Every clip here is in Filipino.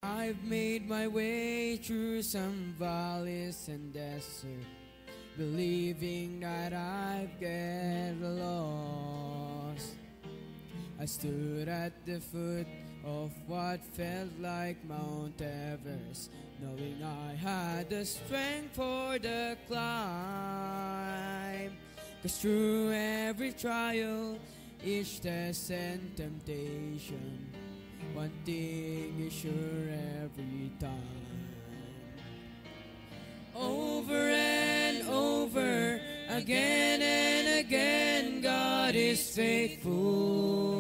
I've made my way through some valleys and desert, believing that I'd get lost. I stood at the foot of what felt like Mount Everest, knowing I had the strength for the climb. 'Cause through every trial, each test and temptation, one thing is sure every time. Over and over, again and again, God is faithful.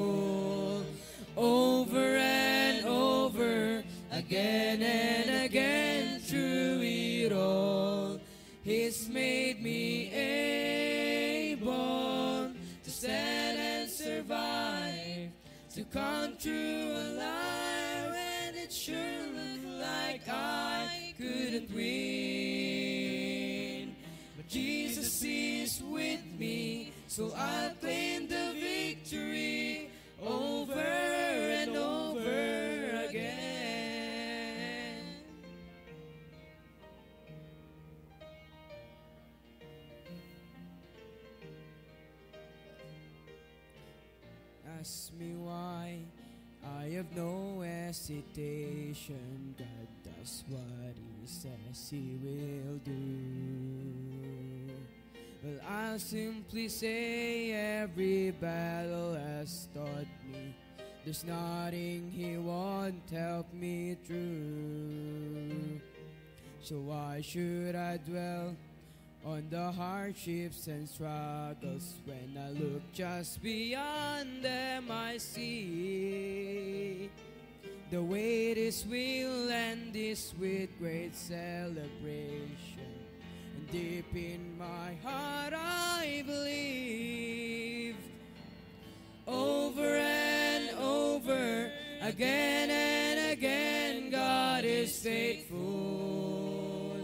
Over and over, again and again, through it all, He's made me able to stand and survive, to come through alive, and it sure looked like I couldn't win. But Jesus is with me, so I'll claim the victory over and over again. Ask me why, I have no hesitation. God does what He says He will do. Well, I'll simply say every battle has taught me there's nothing He won't help me through. So why should I dwell on the hardships and struggles when I look just beyond them? I see the way this will end is with great celebration, and deep in my heart I believe. Over and over, again and again, God is faithful.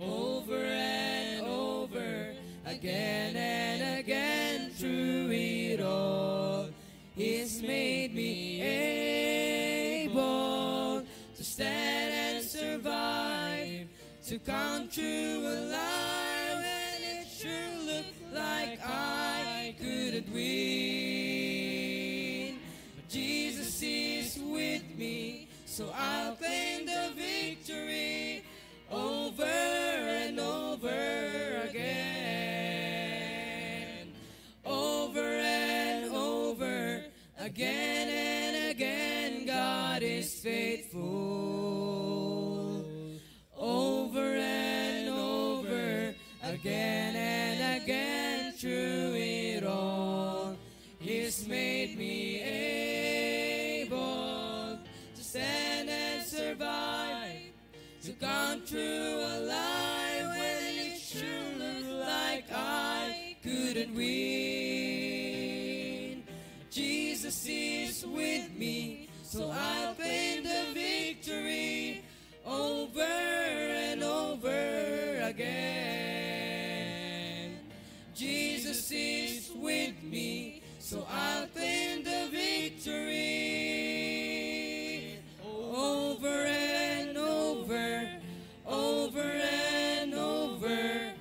Over and over, again and again, through it all, He's made me able to stand and survive, to come through alive, and it sure looked like I couldn't win. But Jesus is with me, so I'll claim the victory over and over again. Over and over, again and again, God is faithful. Over and over, again and again, through it all, He's made me able to stand and survive, to come through alive, when it sure looked like I couldn't win. Jesus is with me, so I'll claim the victory over and over again. Jesus is with me, so I'll claim the victory over and over, over and over,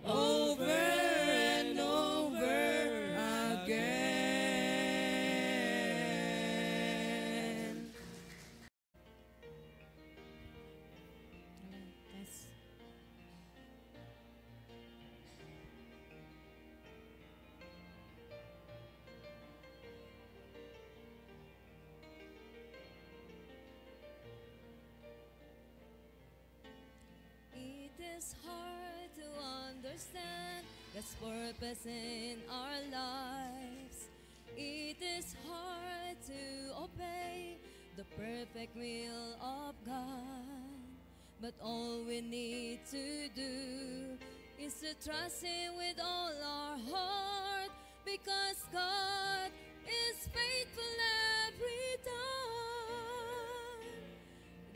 over and over again. Yes. It is hard to understand God's purpose in our lives. It is hard to obey the perfect will of God. But all we need to do is to trust Him with all our heart, because God is faithful every time.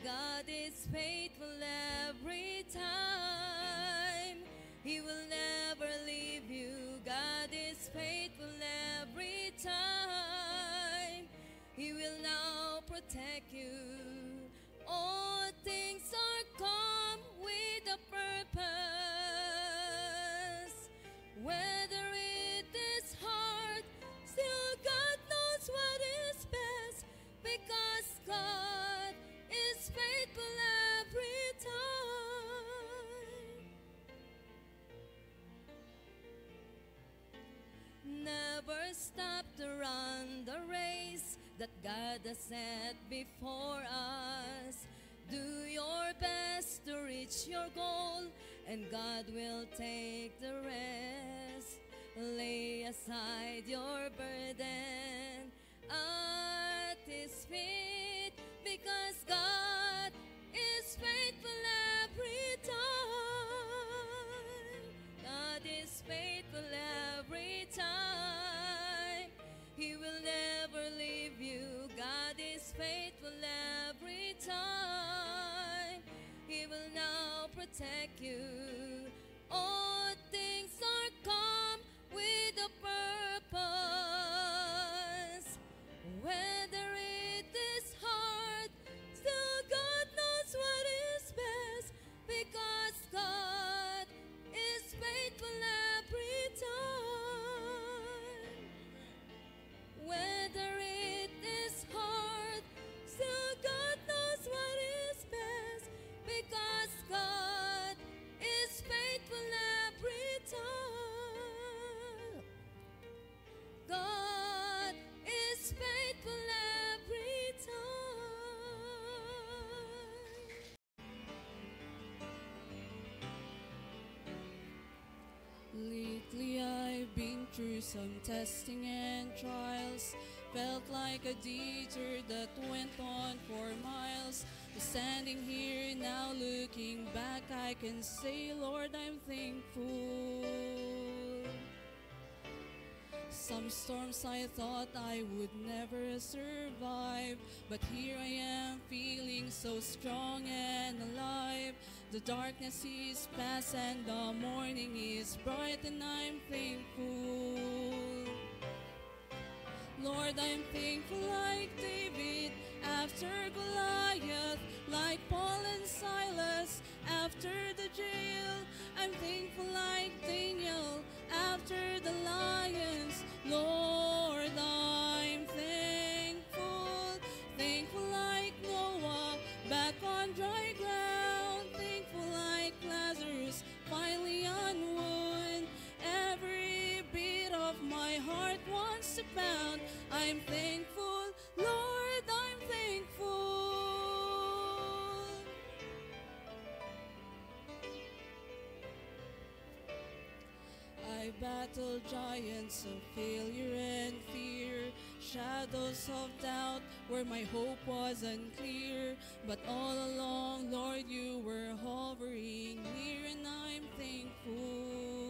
God is faithful every time. He will never leave you. God is faithful every time. He will now protect you. Oh, never stop to run the race that God has set before us. Do your best to reach your goal, and God will take the rest. Lay aside your burden at His feet, because God is faithful every time. God is faithful every time. He will never leave you. God is faithful every time. He will now protect you. All things are come with a purpose. Whether it is hard, still God knows what is best, because God is faithful every time. Whether it is hard, still God knows what is best, because God is faithful every time. God is faithful every time. Lately I've been through some testing and trials. Felt like a detour that went on for miles. But standing here now looking back, I can say, Lord, I'm thankful. Some storms I thought I would never survive, but here I am feeling so strong and alive. The darkness is past and the morning is bright, and I'm thankful. Lord, I'm thankful like David after Goliath, like Paul and Silas after the jail. I'm thankful like Daniel after the lions. Lord, I'm thankful. Thankful like Noah back on dry ground. Thankful like Lazarus finally on wood. Every beat of my heart wants to pound. I'm thankful, Lord, I'm thankful. I battled giants of failure and fear, shadows of doubt where my hope was unclear. But all along, Lord, you were hovering near, and I'm thankful.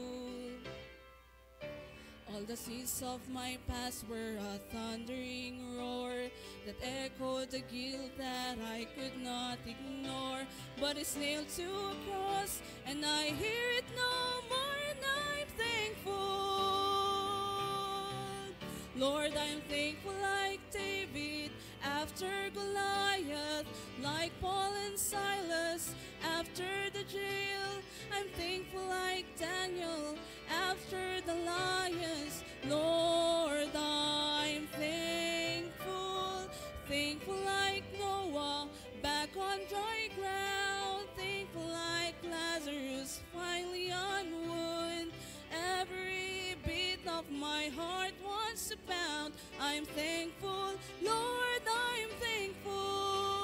All the sins of my past were a thundering roar that echoed the guilt that I could not ignore. But it's nailed to a cross, and I hear it no more, and I'm thankful. Lord, I'm thankful like David after Goliath, like Paul and Silas after the jail. I'm thankful like Daniel after the lions. Lord, I'm thankful. Thankful like Noah back on dry ground. Thankful like Lazarus finally on wood. Every beat of my heart wants to pound. I'm thankful, Lord, I'm thankful.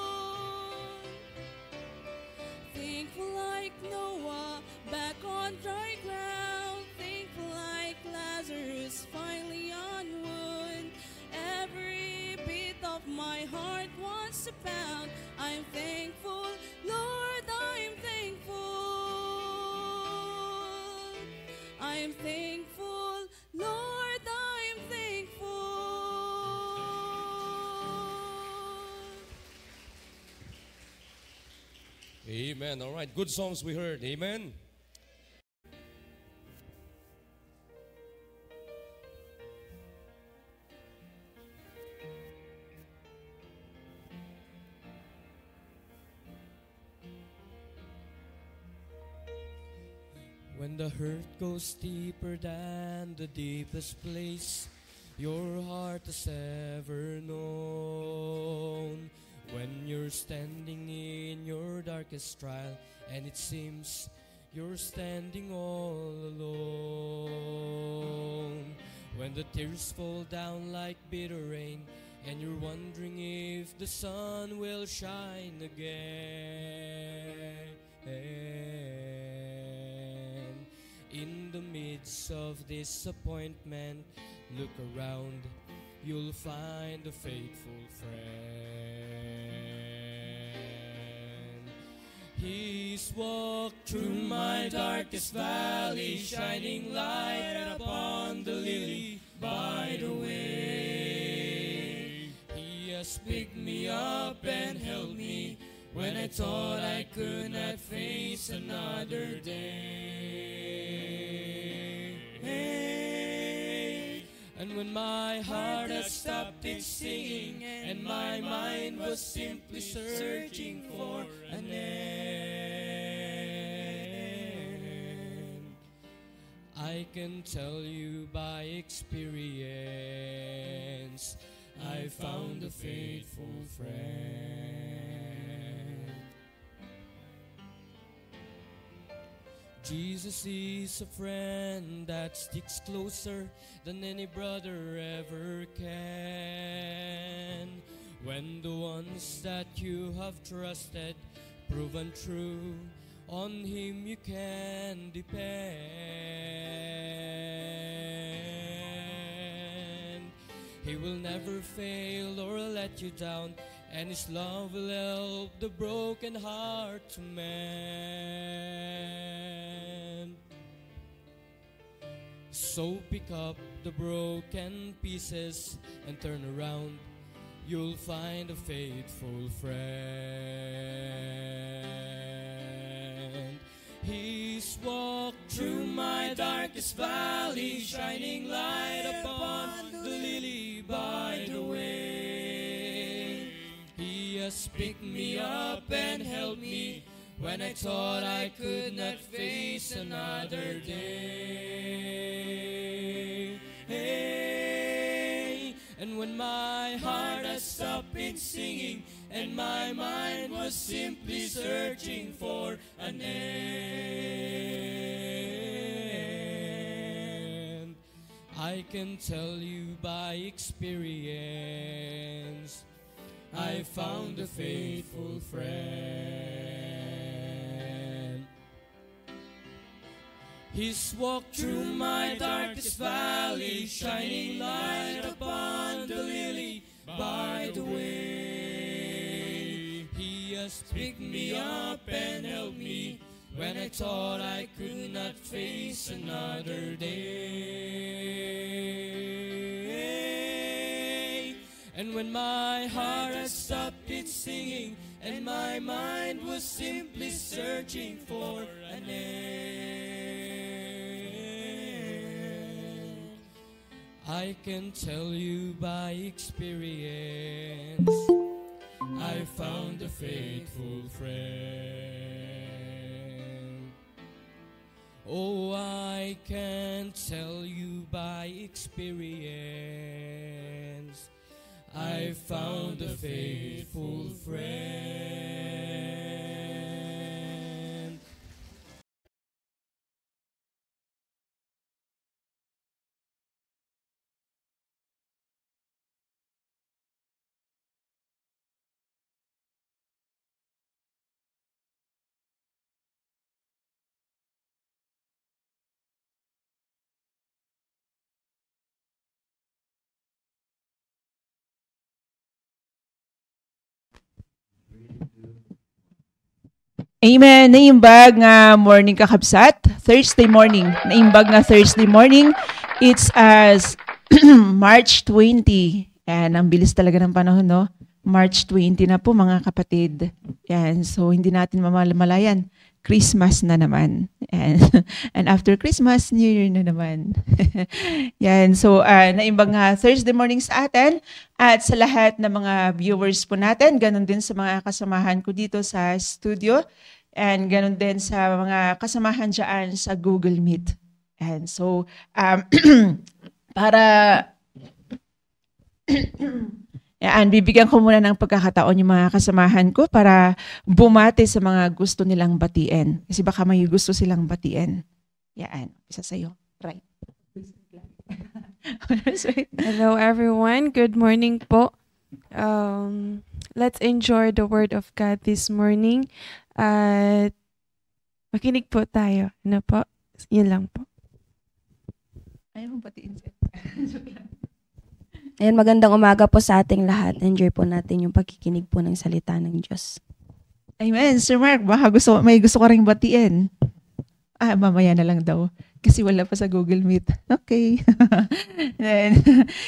Thankful like Noah back on dry ground. Thankful like Lazarus finally on wood. Every beat of my heart wants to pound. I'm thankful, Lord, I'm thankful. I'm thankful, Lord, I'm thankful. Amen. All right. Good songs we heard. Amen. When the hurt goes deeper than the deepest place your heart has ever known. When you're standing in your darkest trial and it seems you're standing all alone. When the tears fall down like bitter rain, and you're wondering if the sun will shine again. In the midst of disappointment, look around, you'll find a faithful friend. He's walked through my darkest valley, shining light upon the lily by the way. He has picked me up and held me when I thought I could not face another day. And when my heart had stopped its singing and my mind was simply searching for an end, I can tell you by experience, I found a faithful friend. Jesus is a friend that sticks closer than any brother ever can. When the ones that you have trusted proven true, on Him you can depend. He will never fail or let you down, and His love will help the broken heart to mend. So pick up the broken pieces and turn around, you'll find a faithful friend. He's walked through my darkest valley, shining light upon the lily by the way. He has picked me up and held me when I thought I could not face another day. And when my heart has stopped its singing and my mind was simply searching for an end, I can tell you by experience, I found a faithful friend. He's walked through my darkest valley, shining light upon the lily by the way. He has picked me up and held me when I thought I could not face another day. And when my heart had stopped its singing and my mind was simply searching for an end, I can tell you by experience, I found a faithful friend. Oh, I can tell you by experience, I found a faithful friend. Amen. Naimbag nga morning kakabsat. Thursday morning. Naimbag nga Thursday morning. It's as March 20. Yan, ang bilis talaga ng panahon, no? March 20 na po, mga kapatid. Yan, so hindi natin mamalayan. Christmas na naman. And after Christmas, New Year na naman. Yan, so naimbag nga Thursday morning sa atin at sa lahat ng mga viewers po natin, ganun din sa mga kasamahan ko dito sa studio and ganun din sa mga kasamahan dyan sa Google Meet. And so, para yan, bibigyan ko muna ng pagkakataon yung mga kasamahan ko para bumati sa mga gusto nilang batiin. Kasi baka may gusto silang batiin. Yan, isa sa'yo. Right. Hello everyone. Good morning po. Let's enjoy the word of God this morning at makinig po tayo. Ano po? Yun lang po. Ayaw mong patiin siya. Ayan, magandang umaga po sa ating lahat. Enjoy po natin yung pagkikinig po ng salita ng Diyos. Amen. Sir Mark, baka may gusto ka rin batiin. Mamaya na lang daw. Kasi wala pa sa Google Meet. Okay. Then,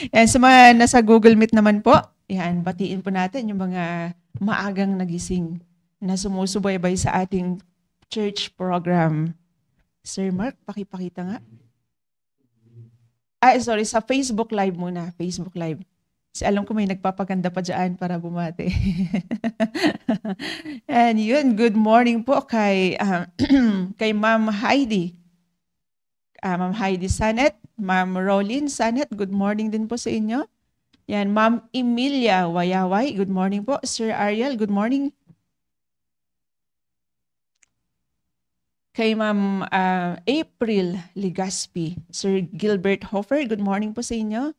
yan, sa mga nasa Google Meet naman po, yan, batiin po natin yung mga maagang nagising na sumusubaybay sa ating church program. Sir Mark, pakipakita nga. Sorry, sa Facebook Live muna. Facebook Live. Kasi alam ko may nagpapaganda pa dyan para bumate. And yun, good morning po kay kay Ma'am Heidi. Ma'am Heidi Sanet, Ma'am Rolin Sanet, good morning din po sa inyo. Yan, Ma'am Emilia Wayaway, good morning po. Sir Ariel, good morning. Kay Ma'am April Ligaspi, Sir Gilbert Hofer, good morning po sa inyo.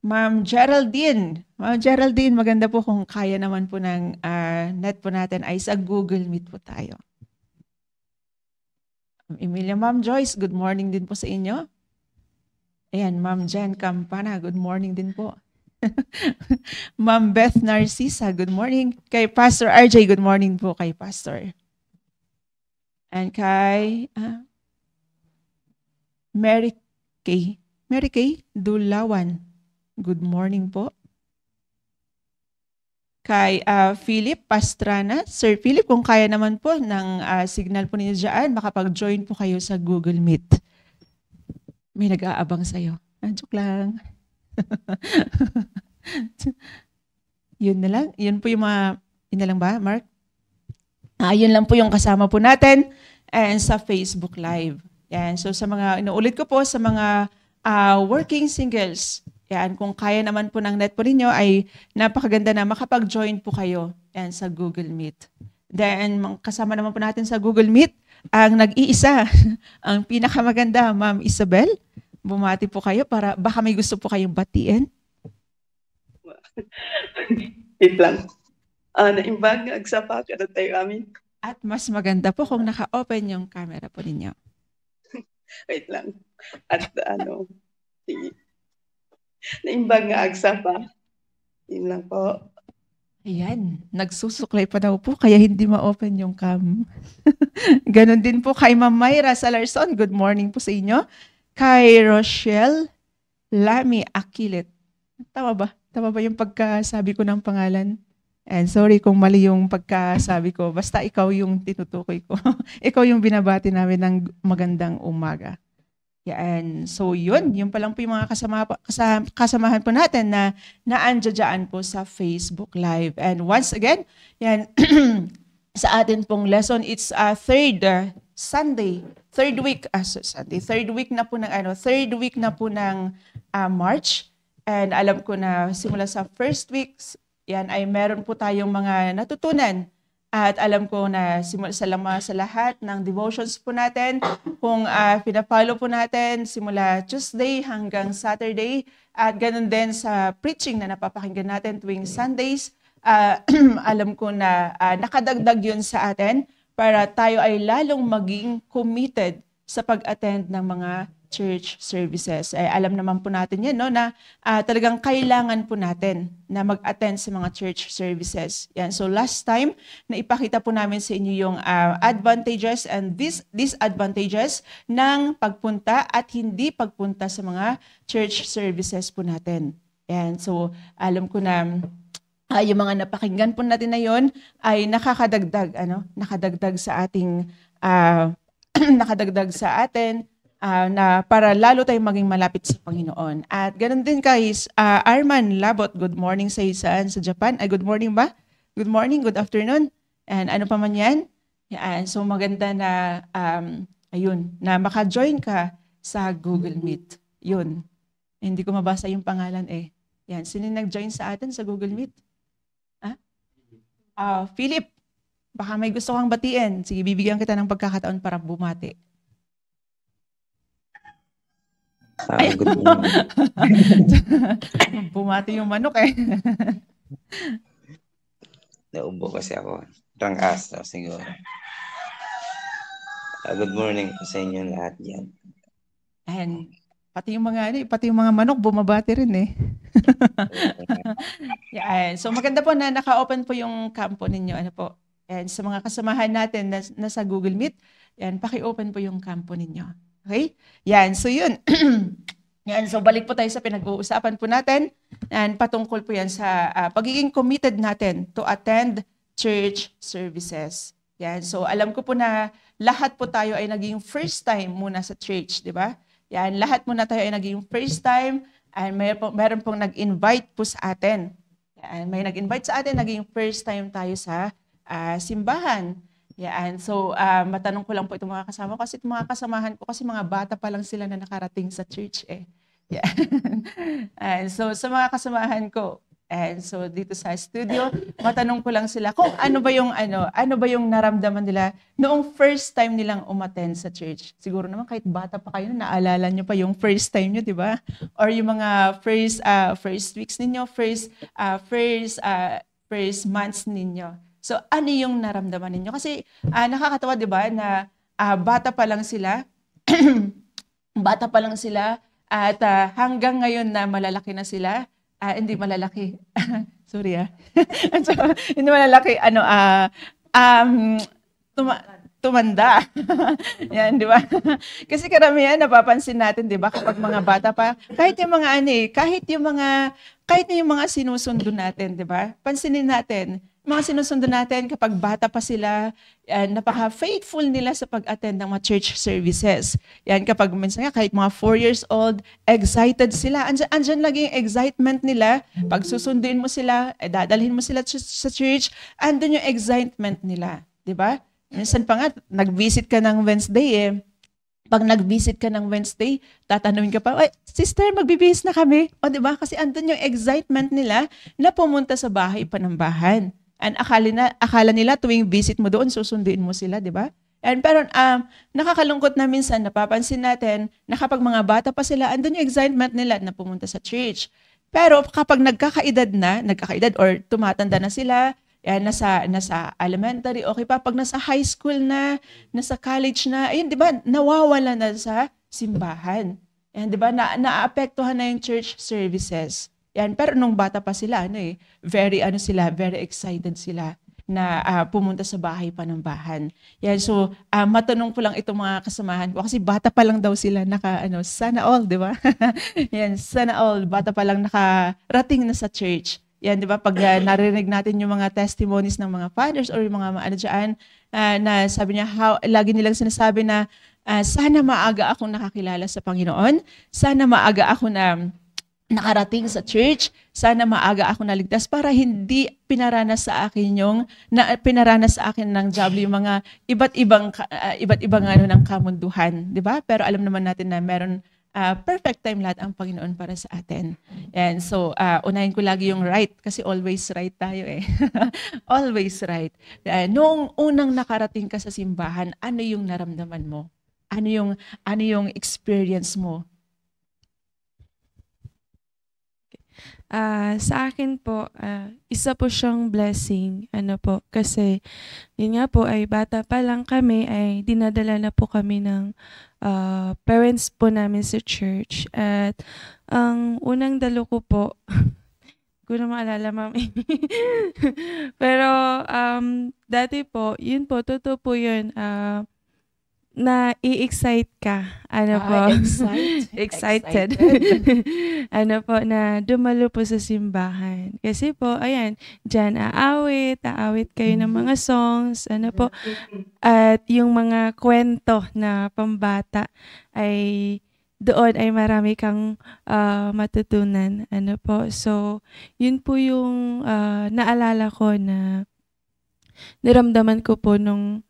Ma'am Geraldine, maganda po kung kaya naman po ng net po natin ay sa Google Meet po tayo. Emilia, Ma'am Joyce, good morning din po sa inyo. Ayan, Ma'am Jan Campana, good morning din po. Ma'am Beth Narcisa, good morning. Kay Pastor RJ, good morning po kay Pastor. And kay Mary Kay Dulawan, good morning po. Kay Philip Pastrana. Sir Philip, kung kaya naman po ng signal po ninyo dyan, makapag-join po kayo sa Google Meet. May nag-aabang sa'yo. Joke lang. Yun na lang. Yun po yung mga, yun na lang ba, Mark? Yun lang po yung kasama po natin and sa Facebook Live. Yan. So sa mga, inuulit ko po sa mga working singles, yan, kung kaya naman po ng net po ninyo ay napakaganda na makapag-join po kayo yan, sa Google Meet. Then kasama naman po natin sa Google Meet ang nag-iisa, ang pinakamaganda, Ma'am Isabel. Bumati po kayo para baka may gusto po kayong batiin. Wait lang. Naimbag nga agsapa ka na tayo amin. At mas maganda po kung naka-open yung camera po ninyo. Wait lang. At sige. Naimbag nga agsapa. Yun lang po. Ayan, nagsusuklay pa daw po kaya hindi ma-open yung cam. Ganon din po kay Ma'am Myra Salarson. Good morning po sa inyo. Kay Rochelle Lami Akilit. Tama ba? Tama ba yung pagkasabi ko ng pangalan? And sorry kung mali yung pagkasabi ko. Basta ikaw yung tinutukoy ko. Ikaw yung binabati namin ng magandang umaga. Yan. So yun pa lang po yung mga kasamahan po natin na naandyan po sa Facebook Live. And once again, yan, sa atin pong lesson, it's third week na po ng March. And alam ko na simula sa first weeks, yan ay meron po tayong mga natutunan. At alam ko na simula sa lahat ng devotions po natin, kung pinapollow po natin simula Tuesday hanggang Saturday, at ganun din sa preaching na napapakinggan natin tuwing Sundays, alam ko na nakadagdag yun sa atin para tayo ay lalong maging committed sa pag-attend ng mga church services. Alam naman po natin yan, no, na talagang kailangan po natin na mag-attend sa mga church services. Yan. So last time, naipakita po namin sa inyo yung advantages and disadvantages ng pagpunta at hindi pagpunta sa mga church services po natin. Yan. So alam ko na yung mga napakinggan po natin na yon ay nakadagdag sa ating nakadagdag sa atin na para lalo tayong maging malapit sa Panginoon. At ganoon din kay Arman Labot, good morning sa saan sa Japan. Good morning ba? Good morning, good afternoon. And ano pa man yan? Yan. So maganda na na maka-join ka sa Google Meet. Yun. Hindi ko mabasa yung pangalan eh. Yan. Sino nag-join sa atin sa Google Meet? Philip, baka may gusto kang batiin. Sige, bibigyan kita ng pagkakataon para bumati. Good morning. Bumati yung manok eh. Naubo kasi ako. Rangkas na siguro. Good morning po sa inyo lahat dyan. And pati yung mga manok bumabati rin eh. Yeah, so maganda po na naka-open po yung kampo ninyo. Ano po? And sa mga kasamahan natin na nasa Google Meet, yan, paki-open po yung kampo ninyo. Okay? Yan, so yun. Yan, so balik po tayo sa pinag-uusapan po natin. And patungkol po yan sa pagiging committed natin to attend church services. Yan, so alam ko po na lahat po tayo ay naging first time muna sa church, di ba? Yan, lahat muna tayo ay naging first time and meron pong nag-invite po sa atin. Yan, may nag-invite sa atin, naging first time tayo sa simbahan. Yan, so matanong ko lang po itong mga kasama ko kasi itong mga kasamahan ko kasi mga bata pa lang sila na nakarating sa church eh. Yan. And so sa mga kasamahan ko, and so dito sa studio, matanong ko lang sila kung ano ba yung naramdaman nila noong first time nilang umattend sa church. Siguro naman kahit bata pa kayo, naalala nyo pa yung first time nyo, di ba? Or yung mga first weeks ninyo, first months ninyo. So ano yung naramdaman ninyo? Kasi nakakatawa, di ba, na bata pa lang sila, at hanggang ngayon na malalaki na sila, hindi malalaki. Sorry hindi malalaki, tumanda. Yan, di ba? Kasi karamihan napapansin natin, di ba, kapag mga bata pa, kahit yung mga sinusundo natin, di ba? Pansinin natin, mga sinusundo natin kapag bata pa sila, napaka-faithful nila sa pag-attend ng mga church services. Yan, kapag minsan nga, kahit mga 4 years old, excited sila. Andyan lagi yung excitement nila. Pag susunduin mo sila, dadalhin mo sila sa church, andun yung excitement nila. Di ba? Minsan pa nga, nag-visit ka ng Wednesday eh. Pag nag-visit ka ng Wednesday, tatanungin ka pa, sister, magbibihis na kami. O di ba? Kasi andun yung excitement nila na pumunta sa bahay panambahan. And akala nila tuwing visit mo doon, susunduin mo sila, di ba? Pero nakakalungkot na minsan, napapansin natin na kapag mga bata pa sila, andun yung excitement nila na pumunta sa church. Pero kapag nagkakaedad or tumatanda na sila, nasa elementary, okay pa, pag nasa high school na, nasa college na, ayun, di ba, nawawala na sa simbahan. Yan, di ba, naapektuhan na yung church services. Yan, pero nung bata pa sila, very excited sila na pumunta sa bahay panambahan. Yan, so matanong ko lang itong mga kasamahan ko kasi bata pa lang daw sila sana all, di ba? Yan, sana all, bata pa lang nakarating na sa church. Yan, di ba? Pag narinig natin yung mga testimonies ng mga fathers or yung mga dyan, na sabi niya, lagi nilang sinasabi na sana maaga akong nakakilala sa Panginoon, sana maaga ako na nakarating sa church, sana maaga ako naligtas para hindi pinaranas sa akin ng diablo yung mga iba't ibang ng kamunduhan, 'di ba? Pero alam naman natin na meron perfect time lahat ang Panginoon para sa atin. And so unahin ko lagi yung right kasi always right tayo eh. Always right. Noong unang nakarating ka sa simbahan, ano yung naramdaman mo? Ano yung experience mo? Sa akin po, isa po siyang blessing. Kasi yun nga po ay bata pa lang kami, ay dinadala na po kami ng parents po namin sa church. At ang unang dalo ko po, hindi ko na maalala, mami. Pero dati po, yun po, totoo po yun, na i-excite ka. Excited. Na dumalo po sa simbahan. Kasi po, ayan, dyan aawit kayo ng mga songs, at yung mga kwento na pambata ay doon ay marami kang matutunan. So, yun po yung naalala ko na naramdaman ko po nung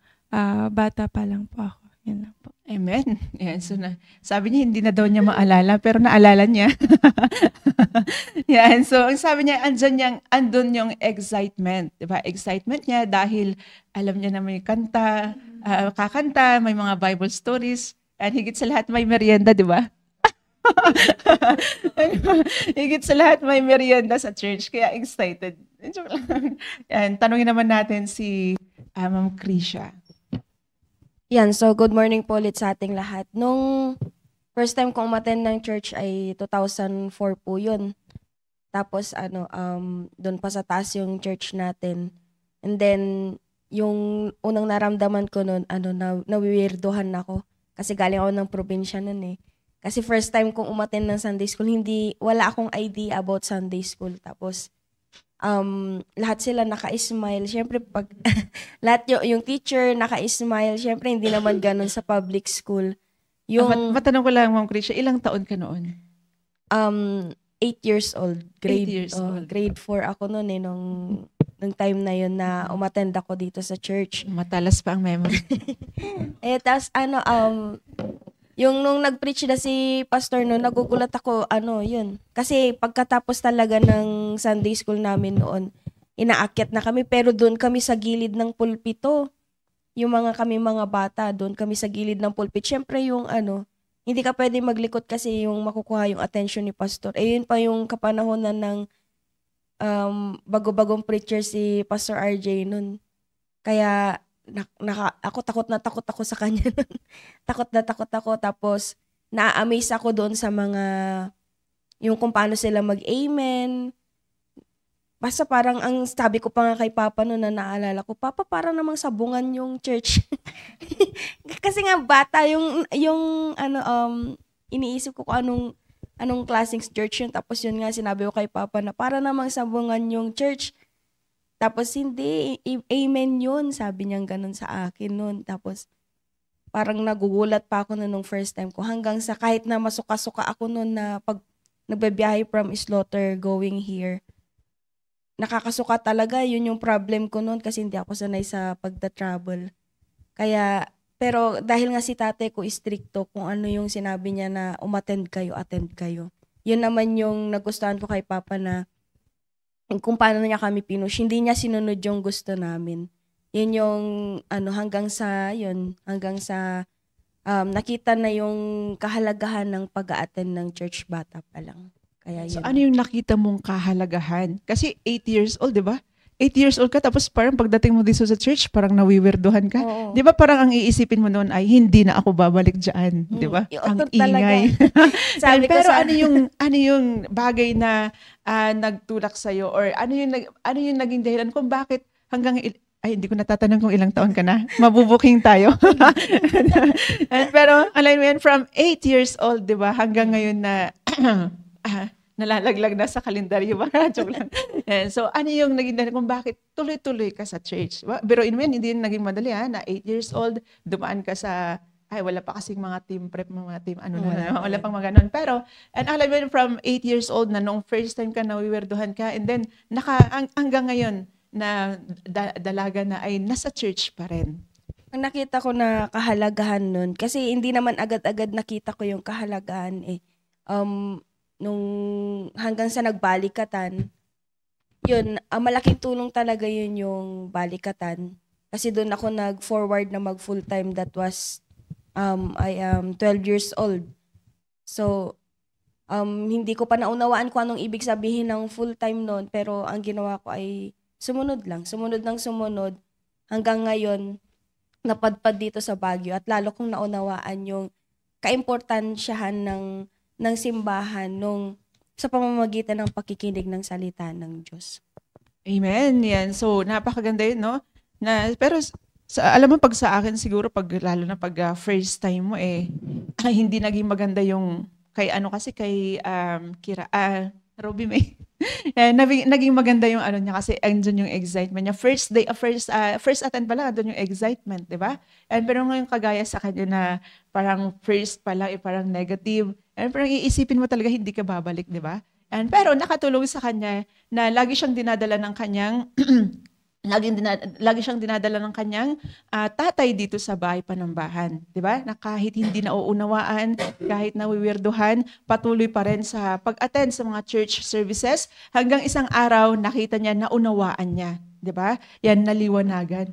bata pa lang po ako. Yan lang po. Amen. Yan, so sabi niya hindi na daw niya maalala pero naalala niya. Yan, so ang sabi niya andun yung excitement, 'di ba? Excitement niya dahil alam niya na may kakanta, may mga Bible stories, at higit sa lahat may merienda, 'di ba? Higit sa lahat, may merienda sa church, kaya excited. Joke lang. Yan, tanungin naman natin si Ma'am Krisha. Yan, so good morning po ulit sa ating lahat. Nung first time kong umattend ng church ay 2004 po yun. Tapos doon pa sa taas yung church natin. And then, yung unang naramdaman ko noon, nawiwirdohan ako. Kasi galing ako ng probinsya noon eh. Kasi first time kong umattend ng Sunday school, wala akong idea about Sunday school. Tapos, lahat sila naka-smile. Siyempre, pag lahat yung teacher naka-smile, siyempre hindi naman ganun sa public school. Matanong ko lang, Ma'am Krisha, ilang taon ka noon? 8 years old. 8 years old. Grade 4 ako noon eh, nung time na yun na umattend ako dito sa church. Matalas pa ang memory. Tas yung nung nag-preach na si pastor noon, nagugulat ako, yun. Kasi pagkatapos talaga ng Sunday school namin noon, inaakyat na kami, pero doon kami sa gilid ng pulpito. Yung mga bata, doon kami sa gilid ng pulpit. Siyempre yung hindi ka pwede maglikot kasi yung makukuha yung attention ni pastor. Yun pa yung kapanahonan ng bago-bagong preacher si Pastor RJ nun. Kaya ako takot ako sa kanya nun. takot ako. Tapos na-amaze ako doon sa yung kung paano sila mag-amen. Basta parang ang sabi ko pa nga kay Papa noon na naalala ko, Papa, parang namang sabungan yung church. Kasi nga bata yung iniisip ko kung anong klaseng church yun. Tapos yun nga, sinabi ko kay Papa na para namang sabungan yung church. Tapos hindi, amen yun. Sabi niya ganun sa akin nun. Tapos parang nagugulat pa ako nung first time ko. Hanggang sa kahit na masuka-suka ako nun na pag nagbabiyahe from Slaughter going here, nakakasuka talaga. Yun yung problem ko nun kasi hindi ako sanay sa pagta-travel. Kaya pero dahil nga si tatay ko stricto kung ano yung sinabi niya na attend kayo. Yun naman yung nagustuhan ko kay Papa na kung paano niya kami pinush. Hindi niya sinunod yung gusto namin. Yun yung hanggang sa nakita na yung kahalagahan ng pag-a-attend ng church bata pa lang. Kaya yun. So ano yung nakita mong kahalagahan? Kasi 8 years old, di ba? 8 years old ka, tapos parang pagdating mo dito sa church, parang nawiwirduhan ka. Oo. Di ba parang ang iisipin mo noon ay, hindi na ako babalik dyan. Di ba? Ang ingay. Sabi ko pero ano yung bagay na nagtulak sa'yo or ano yung naging dahilan kung bakit hanggang, hindi ko natatanong kung ilang taon ka na. Mabubuking tayo. Pero alam mo yan, from 8 years old, di ba, hanggang ngayon na nalalaglag na sa kalendaryo ba? Joke lang. So, ano yung naging dahilan kung bakit tuloy-tuloy ka sa church? Pero hindi yun naging madali na 8 years old, dumaan ka sa, wala pa kasing mga team prep, mga team, wala pang mga ganun. Pero, and alam mo yun, from 8 years old na nung first time ka nawiwirduhan ka, and then, hanggang ngayon, na dalaga na ay nasa church pa rin. Ang nakita ko na kahalagahan nun, kasi hindi naman agad-agad nakita ko yung kahalagahan nung hanggang sa nagbalikatan, yun, malaking tulong talaga yun yung balikatan. Kasi doon ako nag-forward na mag-full-time. That was, I am 12 years old. So, hindi ko pa naunawaan kung anong ibig sabihin ng full-time noon, pero ang ginawa ko ay sumunod ng sumunod. Hanggang ngayon, napadpad dito sa Baguio at lalo kong naunawaan yung kaimportansyahan ng simbahan sa pamamagitan ng pakikinig ng salita ng Diyos. Amen. Yan. So, napakaganda yun, no? Pero, alam mo, pag sa akin siguro, lalo na pag first time mo, hindi naging maganda yung, kay Robbie May. Naging maganda yung niya kasi andun yung excitement niya. First attend pa lang, andun yung excitement, di ba? Pero ngayon kagaya sa kanya na parang first pa lang, parang negative. Parang iisipin mo talaga hindi ka babalik, di ba? Pero nakatulong sa kanya na lagi siyang dinadala ng kanyang lagi siyang dinadala ng kanyang tatay dito sa bahay panambahan, 'di ba? Na kahit hindi nauunawaan, kahit nawiwirduhan, patuloy pa rin sa pag-attend sa mga church services hanggang isang araw nakita niya naunawaan niya 'di ba? Yan naliwanagan.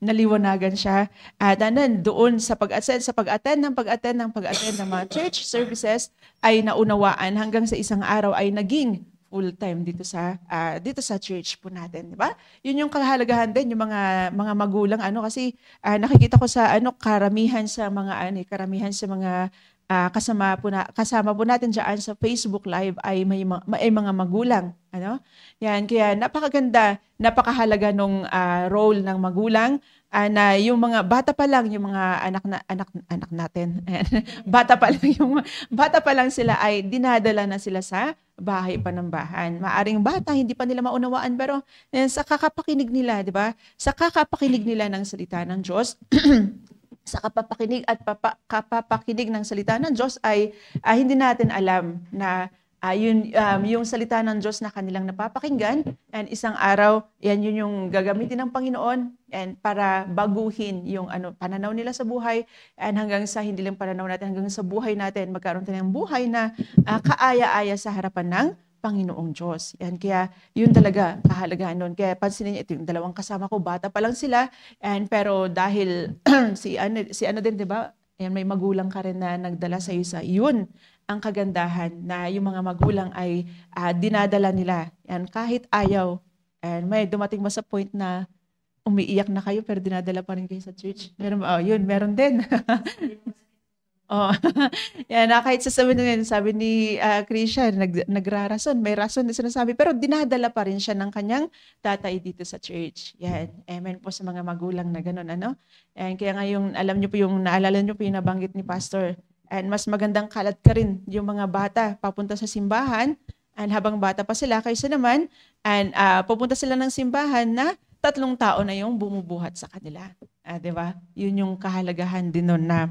Naliwanagan siya. At doon sa pag-attend ng mga church services ay naunawaan hanggang sa isang araw ay naging full-time dito sa church po natin, 'di ba? Yun yung kahalagahan din yung mga magulang kasi nakikita ko sa karamihan sa mga kasama po natin diyan sa Facebook Live ay may mga magulang, Yan, kaya napakahalaga nung role ng magulang na yung mga bata pa lang, yung mga anak natin. bata pa lang sila ay dinadala na sila sa bahay panambahan. Maaring bata hindi pa nila maunawaan pero sa kakapakinig nila, 'di ba? Sa kakapakinig nila ng salita ng Diyos, sa kapapakinig ng salita ng Diyos ay hindi natin alam na yung salita ng Diyos na kanilang napapakinggan, and isang araw yun yung gagamitin ng Panginoon and para baguhin yung pananaw nila sa buhay, and hanggang sa hindi lang pananaw natin, hanggang sa buhay natin magkaroon tayo ng buhay na kaaya-aya sa harapan ng Panginoong Diyos. Yan, kaya yun talaga kahalagahan nun. Kaya pansinin niyo, ito yung dalawang kasama ko, bata pa lang sila, pero dahil si ano din, 'di ba? Yan, may magulang ka rin na nagdala sa iyo sa yun ang kagandahan na yung mga magulang ay dinadala nila. Yan, kahit ayaw. And may dumating ba sa point na umiiyak na kayo pero dinadala pa rin kayo sa church? Meron ba? Yun, meron din. Yan, kahit sabi ni Christian, nagrarason, may rason na sinasabi, pero dinadala pa rin siya ng kanyang tatay dito sa church. Yan, amen po sa mga magulang na gano'n, Yan, kaya ngayon, naalala niyo po yung nabanggit ni Pastor, and mas magandang kalat ka rin yung mga bata papunta sa simbahan, and habang bata pa sila, kaysa naman, and pupunta sila ng simbahan na 3 tao na yung bumubuhat sa kanila. Diba? Yun yung kahalagahan din nun na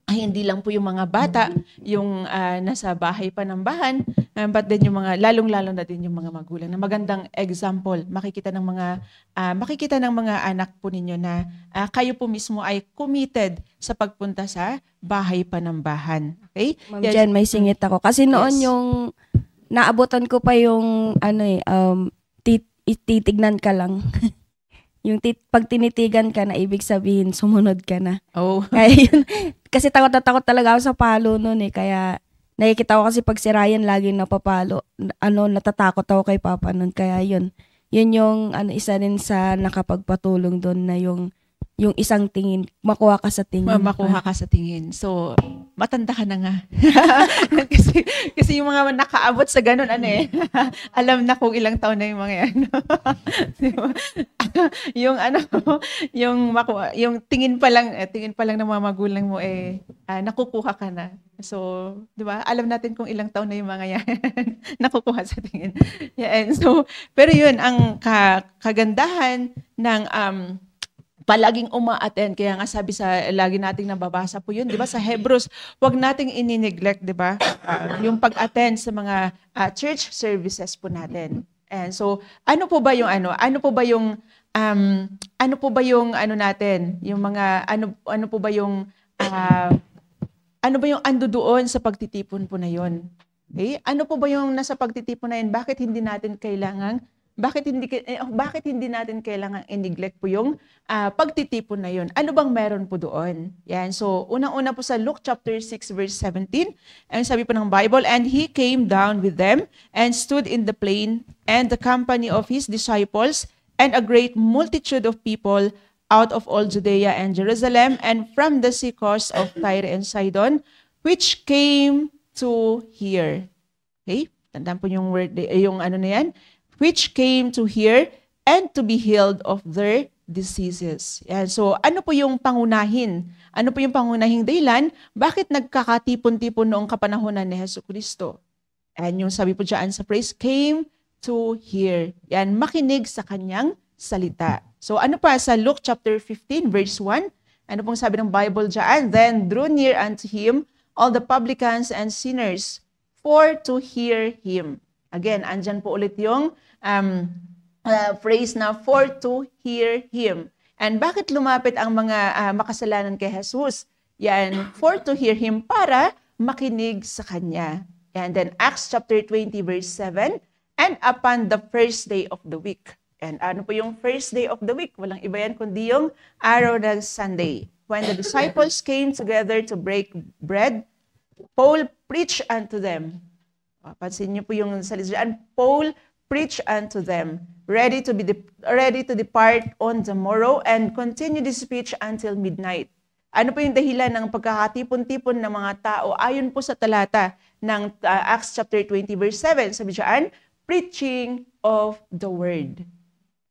hindi lang po yung mga bata yung nasa bahay panambahan, but then yung mga lalong-lalo na din yung mga magulang na magandang example makikita ng mga anak po ninyo na kayo po mismo ay committed sa pagpunta sa bahay panambahan. Okay? Ma'am Jen, may singit ako kasi noon yung naabutan ko pa yung titignan ka lang. Yung pag tinitigan ka na, ibig sabihin, sumunod ka na. Oh. Kaya yun, kasi takot na takot talaga ako sa palo noon Kaya nakikita ko kasi pag si Ryan laging napapalo, natatakot ako kay Papa noon. Kaya yun yung isa din sa nakapagpatulong doon na yung isang tingin, makuha ka sa tingin. Makuha ka sa tingin. So, matanda ka na nga. kasi yung mga nakaabot sa ganun, alam na kung ilang taon na yung mga yan. yung tingin pa lang ng mga magulang mo nakukuha ka na. So, 'di ba? Alam natin kung ilang taon na yung mga yan nakukuha sa tingin. Yeah, and so, pero yun ang kagandahan ng palaging uma-attend. Kaya nga sabi lagi nating nababasa po yun, 'di ba? Sa Hebrews, wag nating ini-neglect, 'di ba? Yung pag-attend sa mga church services po natin. And so, ano po ba yung natin? Yung mga ano po ba yung ando doon sa pagtitipon po na yon? Okay? Ano po ba yung nasa pagtitipon na yun? Bakit hindi natin kailangang i-neglect po yung pagtitipon na yun? Ano bang meron po doon? Yan. So, unang-una po sa Luke chapter 6 verse 17, ang sabi po ng Bible, "And he came down with them and stood in the plain, and the company of his disciples, and a great multitude of people out of all Judea and Jerusalem, and from the seacoast of Tyre and Sidon, which came to hear." Okay? Tandaan po yung word, yung na yan, which came to hear and to be healed of their diseases. Yan. So, ano po yung pangunahing dahilan? Bakit nagkakatipon-tipon noong kapanahonan ni Jesucristo? And yung sabi po dyan sa phrase, came to hear. Yan, makinig sa kanyang salita. So, ano pa sa Luke chapter 15 verse 1? Ano pong sabi ng Bible dyan? "Then drew near unto him all the publicans and sinners for to hear him." Again, andyan po ulit yung phrase na "for to hear him." And bakit lumapit ang mga makasalanan kay Jesus? Yan, for to hear him, para makinig sa kanya. And then Acts chapter 20 verse 7, "And upon the first day of the week." And ano po yung first day of the week? Walang iba yan kundi yung araw ng Sunday. When the disciples came together to break bread, Paul preached unto them. Pansin niyo po yung salita. Paul preached unto them, ready to depart on the morrow and continue this speech until midnight. Ano po yung dahilan ng pagkakatipon-tipon ng mga tao? Ayon po sa talata ng Acts chapter 20 verse 7. Sabi diyan, preaching of the word.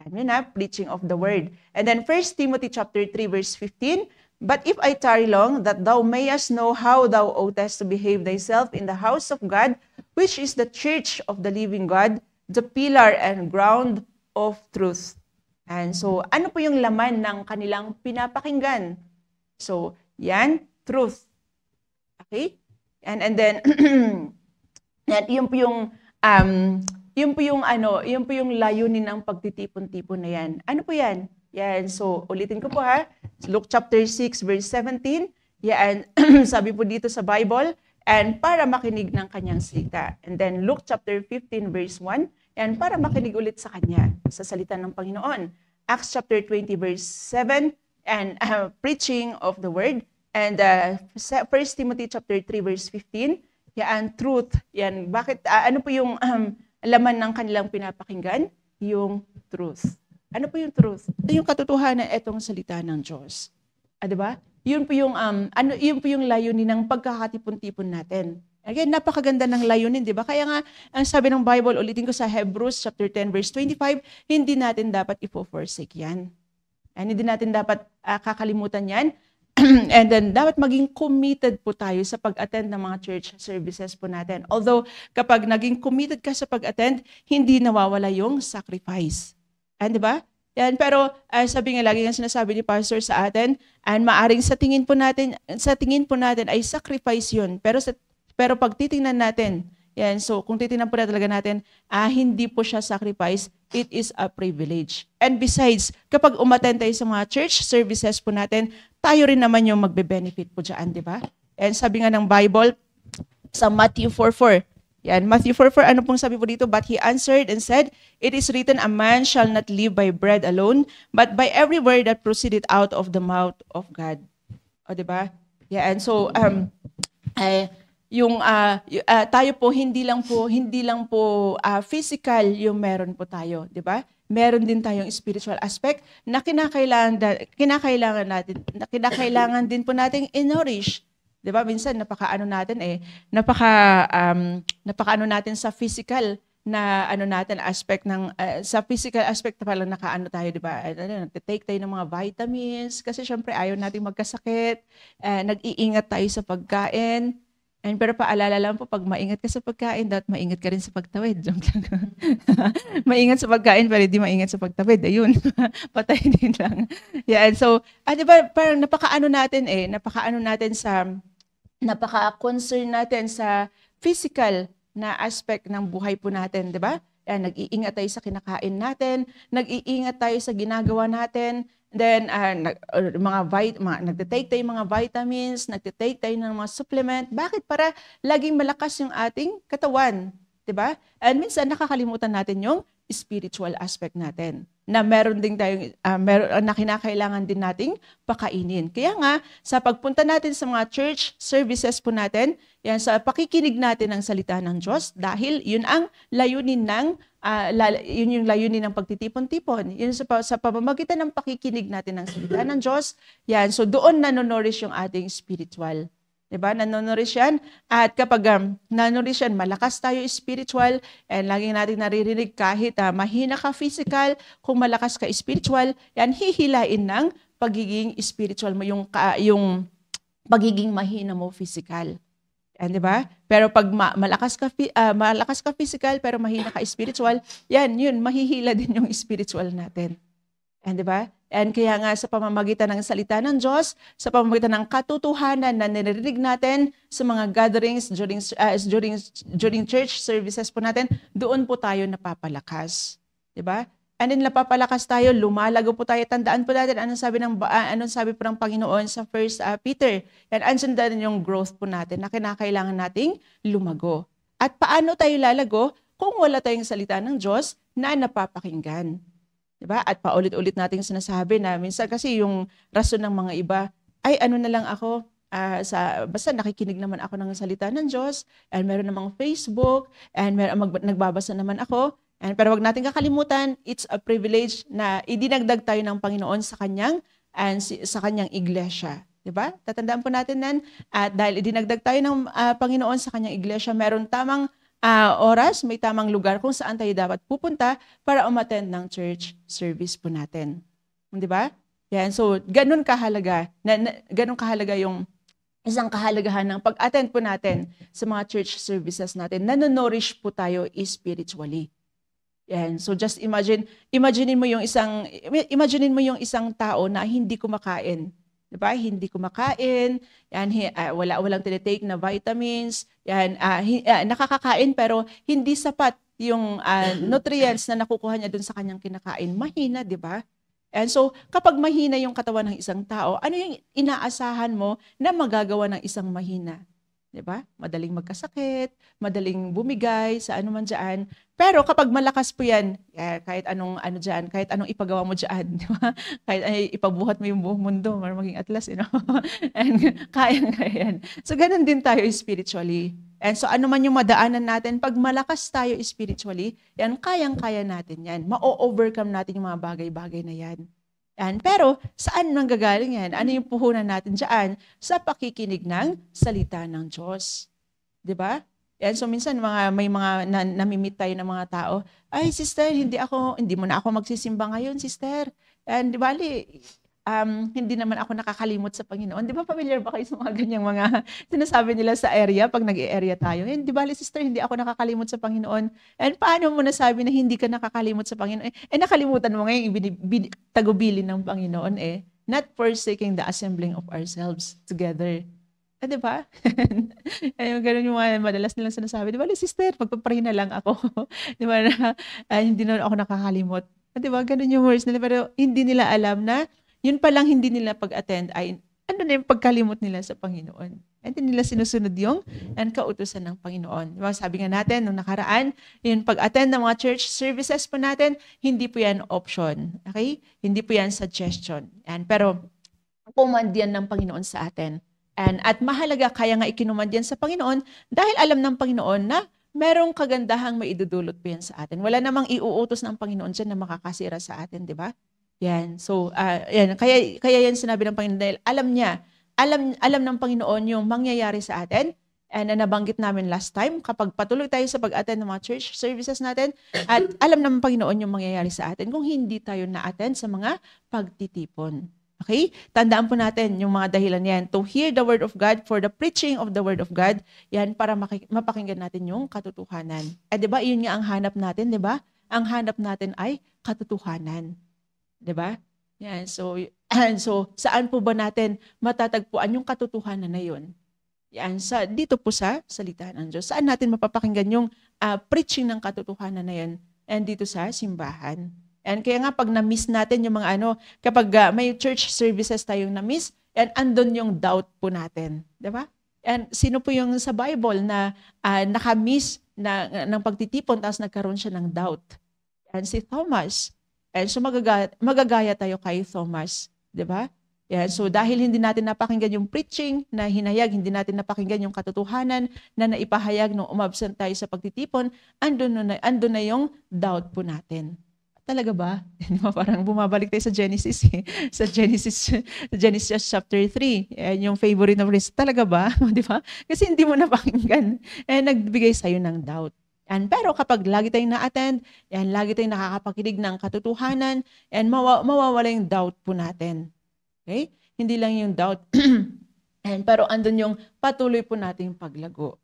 Ano na? Preaching of the word. And then 1 Timothy chapter 3 verse 15, but if I tarry long, that thou mayest know how thou oughtest to behave thyself in the house of God, which is the church of the living God, the pillar and ground of truth. And so, ano po yung laman ng kanilang pinapakinggan? So, yan, truth. Okay? And then, yun po yung layunin ng pagtitipon-tipon na yan. Ano po yan? Yan, so ulitin ko po ha. Luke chapter 6 verse 17. Yan, sabi po dito sa Bible, and para makinig ng kanyang salita. And then Luke chapter 15 verse 1, yan, para makinig ulit sa kanya, sa salita ng Panginoon. Acts chapter 20 verse 7, and preaching of the word. And 1 Timothy chapter 3 verse 15, yan, truth. Yan, bakit, ano po yung laman ng kanilang pinapakinggan? Yung truth. Ano po yung truth? Ito yung katotohanan, itong salita ng Diyos. Diba? Yun po yung layunin ng pagkakatipon-tipon natin. Again, napakaganda ng layunin, di ba? Kaya nga, ang sabi ng Bible, ulitin ko sa Hebrews chapter 10 verse 25, hindi natin dapat i-forsake yan. And hindi natin dapat kakalimutan yan. And then, dapat maging committed po tayo sa pag-attend ng mga church services po natin. Although, kapag naging committed ka sa pag-attend, hindi nawawala yung sacrifice. And di ba? Yan, pero sabi nga lagi nga sinasabi ni Pastor sa atin, and maaring sa tingin po natin ay sacrifice yun. Pero pag titingnan natin, yan, so kung titingnan po na talaga natin, hindi po siya sacrifice, it is a privilege. And besides, kapag umattend tayo sa mga church services po natin, tayo rin naman yung magbe-benefit po dyan, di ba? And sabi nga ng Bible, sa Matthew 4:4, yan, Matthew 4:4, ano pong sabi po dito? But he answered and said, it is written, a man shall not live by bread alone, but by every word that proceeded out of the mouth of God. O, di ba? Yeah, and so, tayo po hindi lang po physical yung meron po tayo, 'di ba? Meron din tayong spiritual aspect na kinakailangan din po nating i-nourish. 'Di ba? Minsan napakaano natin sa physical na aspect ng sa physical aspect pa lang nakaano tayo, 'di ba? Nagte-take tayo ng mga vitamins kasi syempre ayaw nating magkasakit, nag-iingat tayo sa pagkain. Pero paalala lang po, pag maingat ka sa pagkain, dapat maingat ka rin sa pagtawid. Maingat sa pagkain, pero hindi maingat sa pagtawid. Ayun, patay din lang. Yeah, so, di ba, parang napaka-concern natin sa physical na aspect ng buhay po natin, di ba? Nag-iingat tayo sa kinakain natin, nag-iingat tayo sa ginagawa natin, then, nagtitake tayo mga vitamins, nagtitake tayo ng mga supplement. Bakit? Para laging malakas yung ating katawan. Diba? And minsan, nakakalimutan natin yung spiritual aspect natin. Na meron din tayong, na kinakailangan din nating pakainin. Kaya nga, sa pagpunta natin sa mga church services po natin, yan, sa pakikinig natin ng salita ng Diyos, dahil yun ang layunin yung layunin ng pagtitipon-tipon. Yun sa pamamagitan ng pakikinig natin ng salita ng Diyos, yan, so doon nanonorish yung ating spiritual. Diba? Nanonorish yan. At kapag nanonorish yan, malakas tayo spiritual, and laging natin naririnig kahit mahina ka physical, kung malakas ka spiritual, yan hihilain ng pagiging spiritual mo, yung pagiging mahina mo physical. And, diba? Pero pag malakas ka physical pero mahina ka spiritual, yun, mahihila din yung spiritual natin. And, diba? And kaya nga sa pamamagitan ng salita ng Diyos, sa pamamagitan ng katotohanan na niririnig natin sa mga gatherings during church services po natin, doon po tayo napapalakas. Diba? And then napapalakas tayo, lumalago po tayo. Tandaan po natin anong sabi po ng Panginoon sa 1 Peter. And andyan din yung growth po natin na kinakailangan nating lumago. At paano tayo lalago kung wala tayong salita ng Diyos na napapakinggan? Diba? At paulit-ulit nating sinasabi na minsan kasi yung rason ng mga iba, ay ano na lang ako, basta nakikinig naman ako ng salita ng Diyos, and meron namang Facebook, and nagbabasa naman ako, pero wag natin kakalimutan, it's a privilege na idinagdag tayo ng Panginoon sa kanyang iglesia. Diba? Tatandaan po natin nan, at dahil idinagdag tayo ng Panginoon sa kanyang iglesia, meron tamang oras, may tamang lugar kung saan tayo dapat pupunta para umattend ng church service po natin. Di ba? Yan. So, ganun kahalaga yung isang kahalagahan ng pag-attend po natin sa mga church services natin. Nanonourish po tayo spiritually. Yan. So, just imaginein mo yung isang tao na hindi kumakain. Diba? Hindi kumakain, yan, walang tinitake na vitamins, yan, nakakakain pero hindi sapat yung nutrients na nakukuha niya dun sa kanyang kinakain. Mahina, di ba? And so, kapag mahina yung katawan ng isang tao, ano yung inaasahan mo na magagawa ng isang mahina? Diba? Madaling magkasakit, madaling bumigay sa ano man dyan. Pero kapag malakas po yan, kahit anong ipagawa mo dyan, diba? Kahit ipabuhat mo yung buong mundo, maging atlas, and kaya yan. So, ganun din tayo spiritually. And so, ano man yung madaanan natin, pag malakas tayo spiritually, yan, kayang-kaya natin yan. Ma-overcome natin yung mga bagay-bagay na yan. Pero saan nanggagaling yan? Ano yung puhunan natin dyan? Sa pakikinig ng salita ng Diyos. Diba? Yan, so minsan may mga namimit tayo ng mga tao, ay sister, hindi mo na ako magsisimba ngayon, sister. And di bali, hindi naman ako nakakalimot sa Panginoon. Di ba familiar ba kayo sa mga ganyang mga sinasabi nila sa area pag nag-i-area tayo? Di bali, sister, hindi ako nakakalimot sa Panginoon. And paano mo nasabi na hindi ka nakakalimot sa Panginoon? Nakalimutan mo ngayon tagubilin ng Panginoon not forsaking the assembling of ourselves together. Di ba? Ganun yung mga madalas nilang sinasabi. Di ba, sister, magpapray na lang ako. Di ba, hindi na ako nakakalimot. Di ba, ganun yung words nila. Pero hindi nila alam na yun palang hindi nila pag-attend ay ano na yung pagkalimot nila sa Panginoon. Hindi nila sinusunod yung kautusan ng Panginoon. Diba? Sabi nga natin, nung nakaraan, yung pag-attend ng mga church services po natin, hindi po yan option. Okay? Hindi po yan suggestion. Pero command yan ng Panginoon sa atin. At mahalaga, kaya nga ikinumand yan sa Panginoon dahil alam ng Panginoon na merong kagandahang maidudulot po yan sa atin. Wala namang iuutos ng Panginoon dyan na makakasira sa atin, di ba? Yan. So, yan. Kaya yan sinabi ng Panginoon dahil alam ng Panginoon yung mangyayari sa atin. And nabanggit namin last time, kapag patuloy tayo sa pag-attend ng mga church services natin, at alam ng Panginoon yung mangyayari sa atin kung hindi tayo na-attend sa mga pagtitipon. Okay? Tandaan po natin yung mga dahilan yan. To hear the word of God, for the preaching of the word of God, yan para mapakinggan natin yung katotohanan. Di ba, yun nga ang hanap natin, di ba? Ang hanap natin ay katotohanan. Diba? Yan. So, saan po ba natin matatagpuan yung katotohanan na yun? Yan. Dito po sa salita ng Diyos. Saan natin mapapakinggan yung preaching ng katotohanan na yun? And dito sa simbahan. And kaya nga pag na-miss natin yung mga kapag may church services tayong na-miss, and andun yung doubt po natin. Diba? And sino po yung sa Bible na naka-miss ng pagtitipon tapos nagkaroon siya ng doubt? And si Thomas. And so magagaya tayo kay Thomas, 'di ba? Yeah, so dahil hindi natin napakinggan yung preaching na hinayag, hindi natin napakinggan yung katotohanan na naipahayag nung umabsent tayo sa pagtitipon, andun na yung doubt po natin. Talaga ba? Parang bumabalik tayo sa Genesis. Sa Genesis chapter 3. Yung favorite na verse. Talaga ba? Di ba? Kasi hindi mo napakinggan. Nagbigay sa'yo ng doubt. Pero kapag lagi tayong na-attend, lagi tayong nakakapakinig ng katotohanan, mawawala yung doubt po natin. Okay? Hindi lang yung doubt. Pero andun yung patuloy po nating paglago.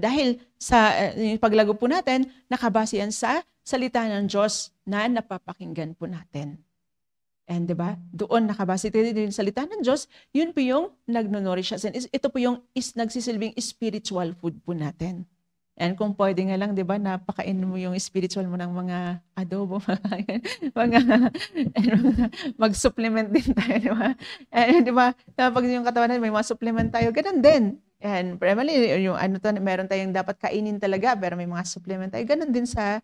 Dahil sa paglago po natin, nakabase yan sa salita ng Diyos na napapakinggan po natin. Di ba? Doon nakabase tayo din sa salita ng Diyos, yun po yung nagno-nourish us. Ito po yung nagsisilbing spiritual food po natin. Kung pwede nga lang, di ba, napakain mo yung spiritual mo ng mga adobo, mag-supplement din tayo, di ba? Di ba, pag yung katawan natin, may mga supplement tayo, ganun din. Primarily, yung meron tayong dapat kainin talaga, pero may mga supplement tayo. Ganun din sa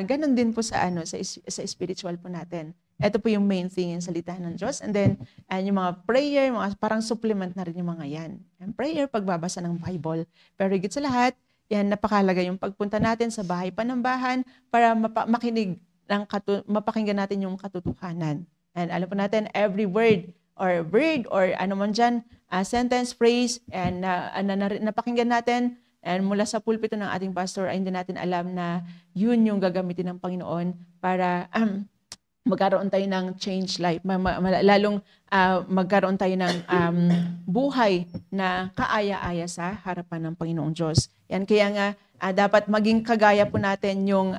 ganun din po sa sa spiritual po natin. Ito po yung main thing yung salita ng Diyos. And then, yung mga prayer, mga parang supplement na rin yung mga yan. And prayer, pagbabasa ng Bible. Pero higit sa lahat, yan, napakalaga yung pagpunta natin sa bahay panambahan para mapakinggan natin yung katotohanan. And alam po natin, every word or ano man dyan, sentence, phrase, and napakinggan natin, and mula sa pulpito ng ating pastor, ay hindi natin alam na yun yung gagamitin ng Panginoon para magkaroon tayo ng change life, lalong magkaroon tayo ng buhay na kaaya-aya sa harapan ng Panginoong Diyos. Yan, kaya nga dapat maging kagaya po natin yung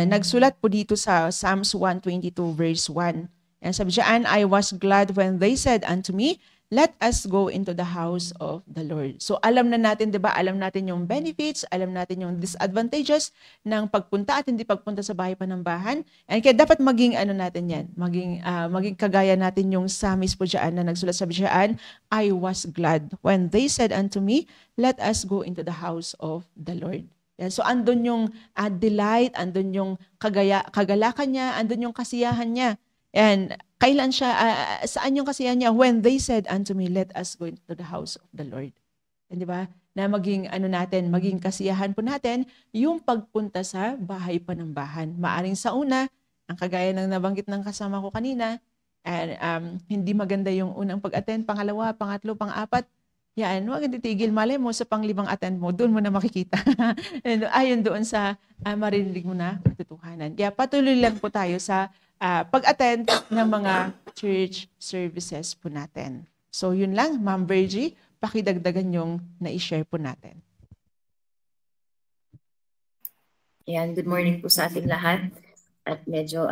nagsulat po dito sa Psalms 122 verse 1. Yan, sabi siya, "And I was glad when they said unto me, let us go into the house of the Lord." So alam na natin, 'di ba? Alam natin yung benefits, alam natin yung disadvantages ng pagpunta at hindi pagpunta sa bahay panambahan. And kaya dapat maging natin 'yan. Maging kagaya natin yung psalmist po diyan na nagsulat sa Bishaan, "I was glad when they said unto me, let us go into the house of the Lord." Yan. So andun yung delight, andun yung kagalakan niya, andun yung kasiyahan niya. And kailan siya, saan yung kasiyahan niya? When they said unto me, let us go into the house of the Lord. And, di ba? Na maging maging kasiyahan po natin yung pagpunta sa bahay panambahan. Maaring sa una, ang kagaya ng nabanggit ng kasama ko kanina, and hindi maganda yung unang pag-attend, pangalawa, pangatlo, pang-apat. Yan, huwag titigil. Malay mo sa pang-5 attend mo, doon mo na makikita. And ayon doon sa marinig mo na katotohanan. Kaya patuloy lang po tayo sa pag-attend ng mga church services po natin. So yun lang, Ma'am Virgie, pakidagdagan yung na-share po natin. Yan, good morning po sa ating lahat. At medyo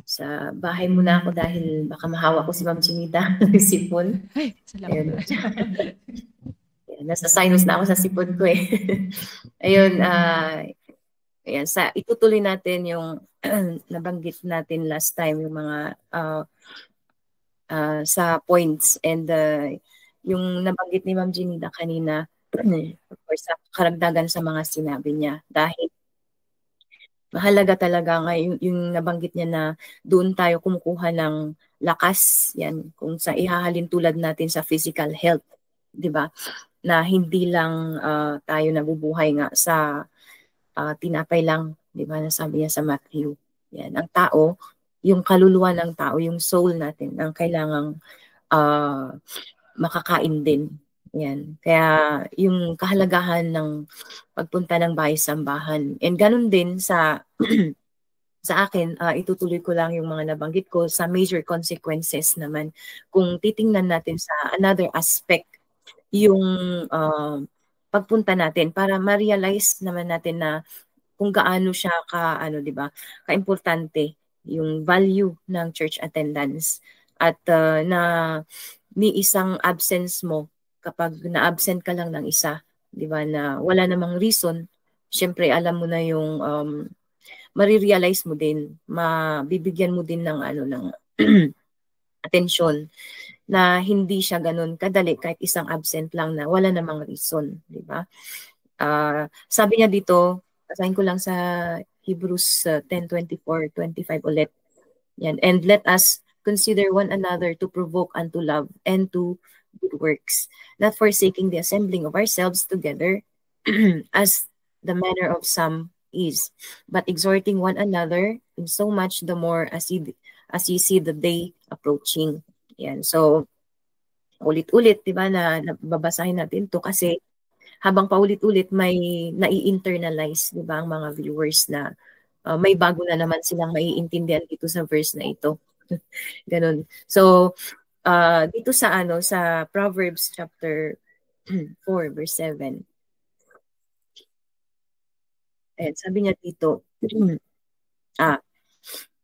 sa bahay muna ako dahil baka mahawa ko si Ma'am Chinita, sipon. Ay, salamat. Yan, nasa sinus na ako sa sipon ko eh. Ayun, ayan, itutuloy natin yung nabanggit natin last time, yung mga sa points and yung nabanggit ni Ma'am Ginida kanina, of course, sa karagdagan sa mga sinabi niya. Dahil mahalaga talaga ngayon yung nabanggit niya na doon tayo kumukuha ng lakas, yan, kung sa ihahalin tulad natin sa physical health, di ba? Na hindi lang tayo nabubuhay nga sa tinapay lang, di ba, nasabi niya sa Matthew. Yan, ang tao, yung kaluluwa ng tao, yung soul natin, ang kailangang makakain din. Yan. Kaya yung kahalagahan ng pagpunta ng bahay-sambahan. And ganun din sa akin, itutuloy ko lang yung mga nabanggit ko sa major consequences naman. Kung titingnan natin sa another aspect, yung pagpunta natin para ma-realize naman natin na kung gaano siya di ba, kaimportante yung value ng church attendance at na ni isang absence mo kapag na-absent ka lang ng isa, di ba, na wala namang reason, syempre alam mo na yung marirealize mo din, mabibigyan mo din ng ng atensyon na hindi siya ganun kadali kahit isang absent lang na wala namang reason, di ba? Sabi niya dito, basahin ko lang sa Hebrews 10:24-25 ulit. Yan. And let us consider one another to provoke unto love and to good works, not forsaking the assembling of ourselves together as the manner of some is, but exhorting one another in so much the more as you see the day approaching. Yan. So, ulit-ulit, di ba, na babasahin natin to kasi habang paulit-ulit may nai-internalize, di ba, ang mga viewers na may bago na naman silang maiintindihan dito sa verse na ito. Ganun. So, dito sa sa Proverbs chapter 4 verse 7. Ayan, sabi niya dito,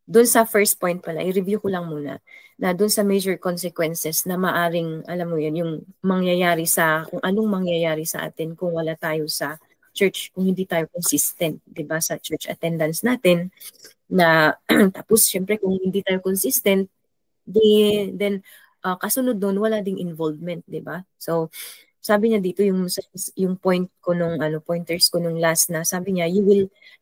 doon sa first point pala, i-review ko lang muna, na doon sa major consequences na maaring, alam mo yun, yung mangyayari kung anong mangyayari sa atin kung wala tayo sa church, kung hindi tayo consistent, di ba, sa church attendance natin, na tapos syempre kung hindi tayo consistent, then kasunod doon, wala ding involvement, di ba? So, sabi niya dito yung pointers ko nung last na sabi niya,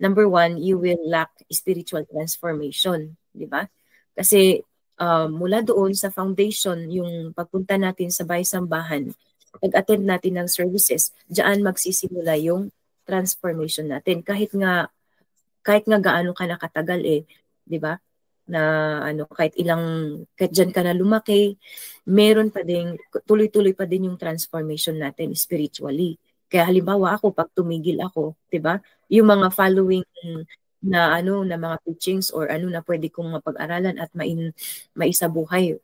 number 1, you will lack spiritual transformation, di ba? Kasi mula doon sa foundation, yung pagpunta natin sa bahay-sambahan, pag-attend natin ng services, diyan magsisimula yung transformation natin. Kahit nga gaano ka nakatagal di ba? Na kahit diyan ka na lumaki, meron pa din, tuloy-tuloy pa din yung transformation natin spiritually. Kaya halimbawa ako, pag tumigil ako, di ba? Yung mga following na mga teachings or na pwede kong mapag-aralan at maisabuhay,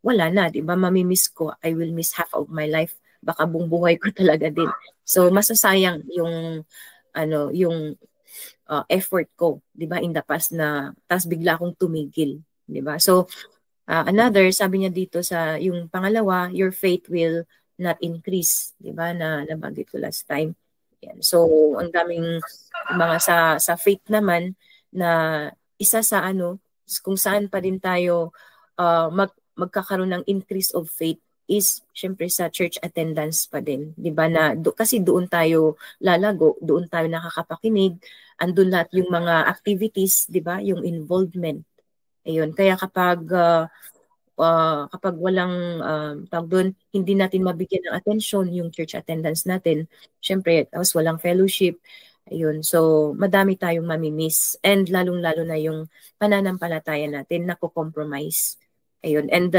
wala na, di ba? Mamimiss ko, I will miss half of my life. Baka buong buhay ko talaga din. So masasayang yung effort ko, 'di ba, in the past na tas bigla akong tumigil, 'di ba? So another, sabi niya dito sa yung pangalawa, your faith will not increase, 'di ba, na nabanggit ko last time. Yan. So ang daming mga sa faith naman na isa sa kung saan pa din tayo magkakaroon ng increase of faith is syempre sa church attendance pa din, 'di ba, na kasi doon tayo lalago, doon tayo nakakapakinig, andun lahat yung mga activities, 'di ba, yung involvement. Ayun, kaya kapag walang tawag doon, hindi natin mabigyan ng attention yung church attendance natin, syempre tapos walang fellowship, ayun, so madami tayong mamimiss, and lalong-lalo na yung pananampalataya natin nako-compromise. Ayun. And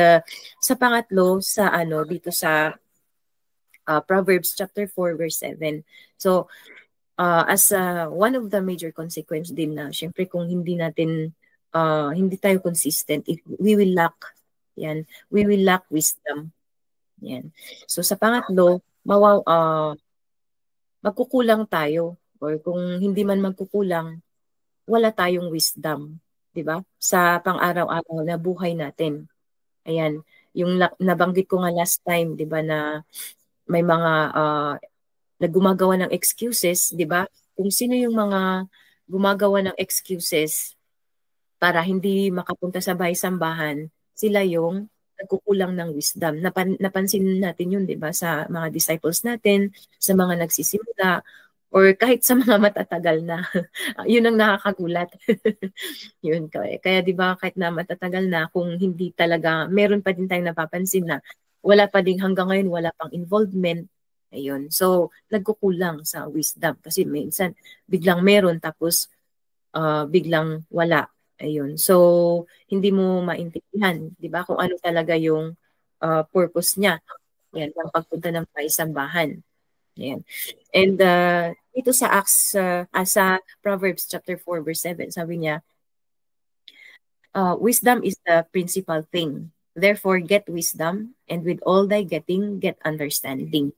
sa pangatlo, sa dito sa Proverbs chapter 4 verse 7. So as one of the major consequence din na syempre kung hindi tayo consistent, we will lack wisdom. Yan. So sa pangatlo, magkukulang tayo, or kung hindi man magkukulang, wala tayong wisdom, 'di ba? Sa pang-araw-araw na buhay natin. Ayan, yung nabanggit ko nga last time, 'di ba, na may mga gumagawa ng excuses, 'di ba? Kung sino yung mga gumagawa ng excuses para hindi makapunta sa bahay-sambahan, sila yung nagkukulang ng wisdom. Napansin natin yun, 'di ba, sa mga disciples natin, sa mga nagsisimula, or kahit sa mga matatagal na. Yun ang nakakagulat. Yun, kaya 'di ba, kahit na matatagal na, kung hindi talaga, meron pa din tayong napapansin na wala pa din hanggang ngayon, wala pang involvement. Ayun. So, nagkukulang sa wisdom kasi minsan biglang meron tapos biglang wala. Ayun. So, hindi mo maintindihan, 'di ba, kung ano talaga yung purpose niya. Yan, ang pagpunta ng bahay-sambahan. Ayan. And dito sa Acts, sa Proverbs chapter 4 verse 7, sabi niya, wisdom is the principal thing. Therefore, get wisdom, and with all thy getting, get understanding.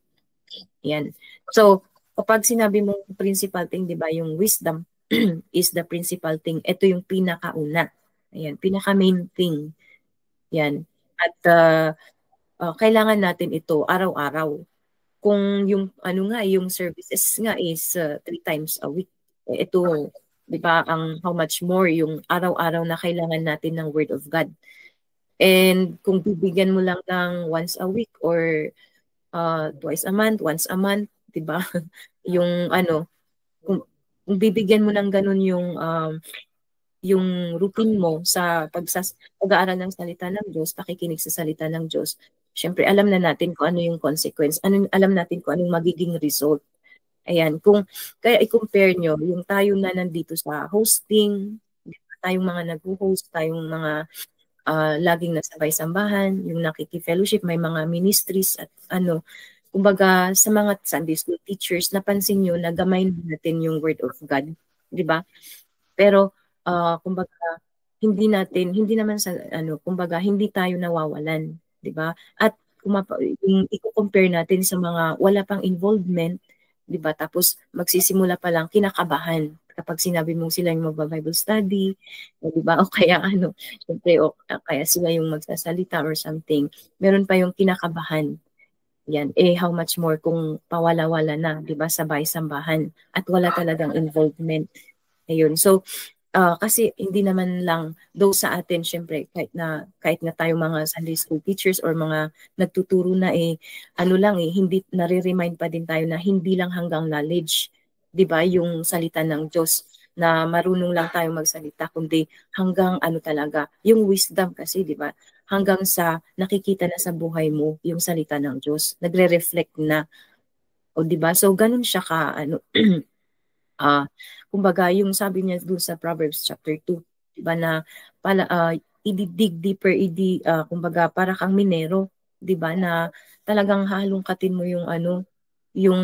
Ayan. So, kapag sinabi mong principal thing, di ba, yung wisdom is the principal thing. Ito yung pinakauna. Ayan, pinaka-main thing. Ayan. At kailangan natin ito araw-araw. Kung yung yung services nga is 3 times a week, ito, di ba, how much more yung araw-araw na kailangan natin ng Word of God. And kung bibigyan mo lang ng once a week or twice a month, once a month, di ba, yung kung bibigyan mo ng ganun yung routine mo sa pag-aaral ng salita ng Diyos, pakikinig sa salita ng Diyos, syempre alam na natin kung ano yung consequence, alam natin kung anong magiging result. Ayan, kaya i-compare nyo yung tayo na nandito sa hosting, tayong mga nag-host, tayong mga laging nasa bahay-sambahan, yung nakiki-fellowship, may mga ministries at kumbaga sa mga Sunday school teachers, napansin nyo na gamay natin yung Word of God, di ba? Pero kumbaga hindi naman sa kumbaga hindi tayo nawawalan, 'di ba? At yung i-compare natin sa mga wala pang involvement, 'di ba? Tapos magsisimula pa lang, kinakabahan kapag sinabi mong sila yung magba-Bible study, 'di ba? O kaya syempre kaya sila yung magsasalita or something. Meron pa yung kinakabahan. Yan, how much more kung pawala-wala na, 'di ba, sa bahay-sambahan at wala talagang involvement. Ayun. So kasi hindi naman lang though sa atin syempre kahit na tayo mga Sunday school teachers or mga nagtuturo na ano lang hindi nare-remind pa din tayo na hindi lang hanggang knowledge, 'di ba, yung salita ng Diyos na marunong lang tayo magsalita kundi hanggang ano talaga yung wisdom kasi, 'di ba, hanggang sa nakikita na sa buhay mo yung salita ng Diyos, nagre-reflect na, o 'di ba, so ganun siya ka ano kumbaga yung sabi niya doon sa Proverbs chapter 2, 'di ba, na i-dig deeper, kumbaga para kang minero, 'di ba, na talagang halongkatin mo yung ano, yung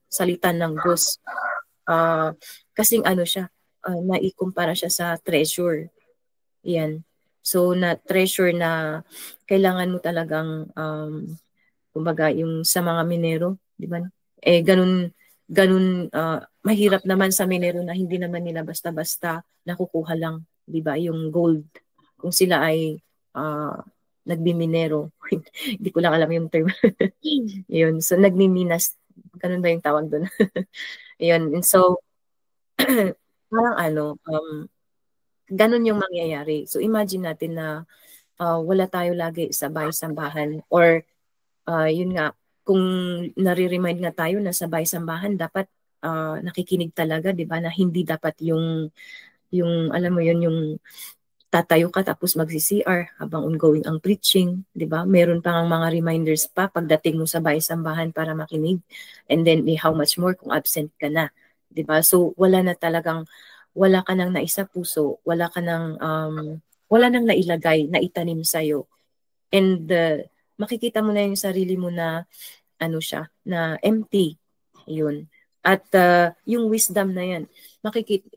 salita ng Diyos. Kasing ano siya, naikumpara siya sa treasure. Yan. So na treasure na kailangan mo talagang kumbaga yung sa mga minero, 'di ba? Ganun mahirap naman sa minero na hindi naman nila basta-basta nakukuha lang, 'di ba, yung gold kung sila ay nagbiminero. Hindi ko lang alam yung term. Yun, so nagmiminas, ganun ba yung tawag doon? Yun, and so parang ano, ganun yung mangyayari. So imagine natin na wala tayo lagi sa bahay-sambahan, or yun nga, kung nare-remind nga tayo na sa bahay-sambahan dapat nakikinig talaga, 'di ba, na hindi dapat yung alam mo yun, yung tatayo ka tapos magsi-CR habang ongoing ang preaching, 'di ba? Meron pa ang mga reminders pa pagdating mo sa bahay-sambahan para makinig. And then how much more kung absent ka na, 'di ba? So wala ka nang naisa puso, wala nang nailagay, naitanim sa'yo. And makikita mo na yung sarili mo na ano siya, na empty. Yun. At yung wisdom na yan,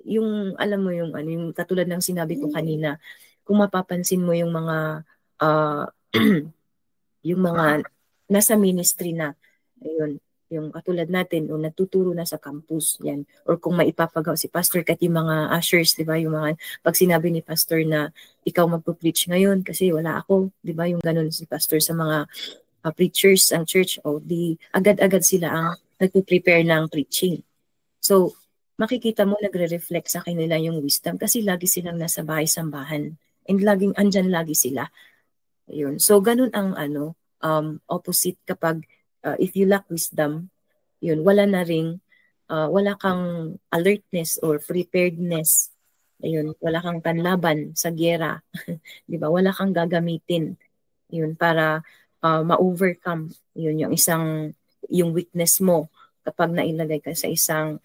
yung alam mo yung ano, yung katulad ng sinabi ko kanina, kung mapapansin mo yung mga yung mga nasa ministry na, ayun, yung katulad natin, o natuturo na sa campus, yan. Or kung maipapagaw si pastor, kahit yung mga ushers, di ba, yung mga, pag sinabi ni pastor na ikaw magpo-preach ngayon kasi wala ako, di ba, yung ganun si pastor sa mga preachers ang church, di agad-agad sila ang nagpo-prepare ng preaching. So, makikita mo nagre-reflect sa kanila yung wisdom kasi lagi silang nasa bahay-sambahan and andyan lagi sila. Ayun. So, ganun ang opposite kapag if you lack wisdom, yun, wala kang alertness or preparedness. Ayun, wala kang panlaban sa giyera. 'Di ba? Wala kang gagamitin. Yun, para ma-overcome yun yung weakness mo kapag nailagay ka sa isang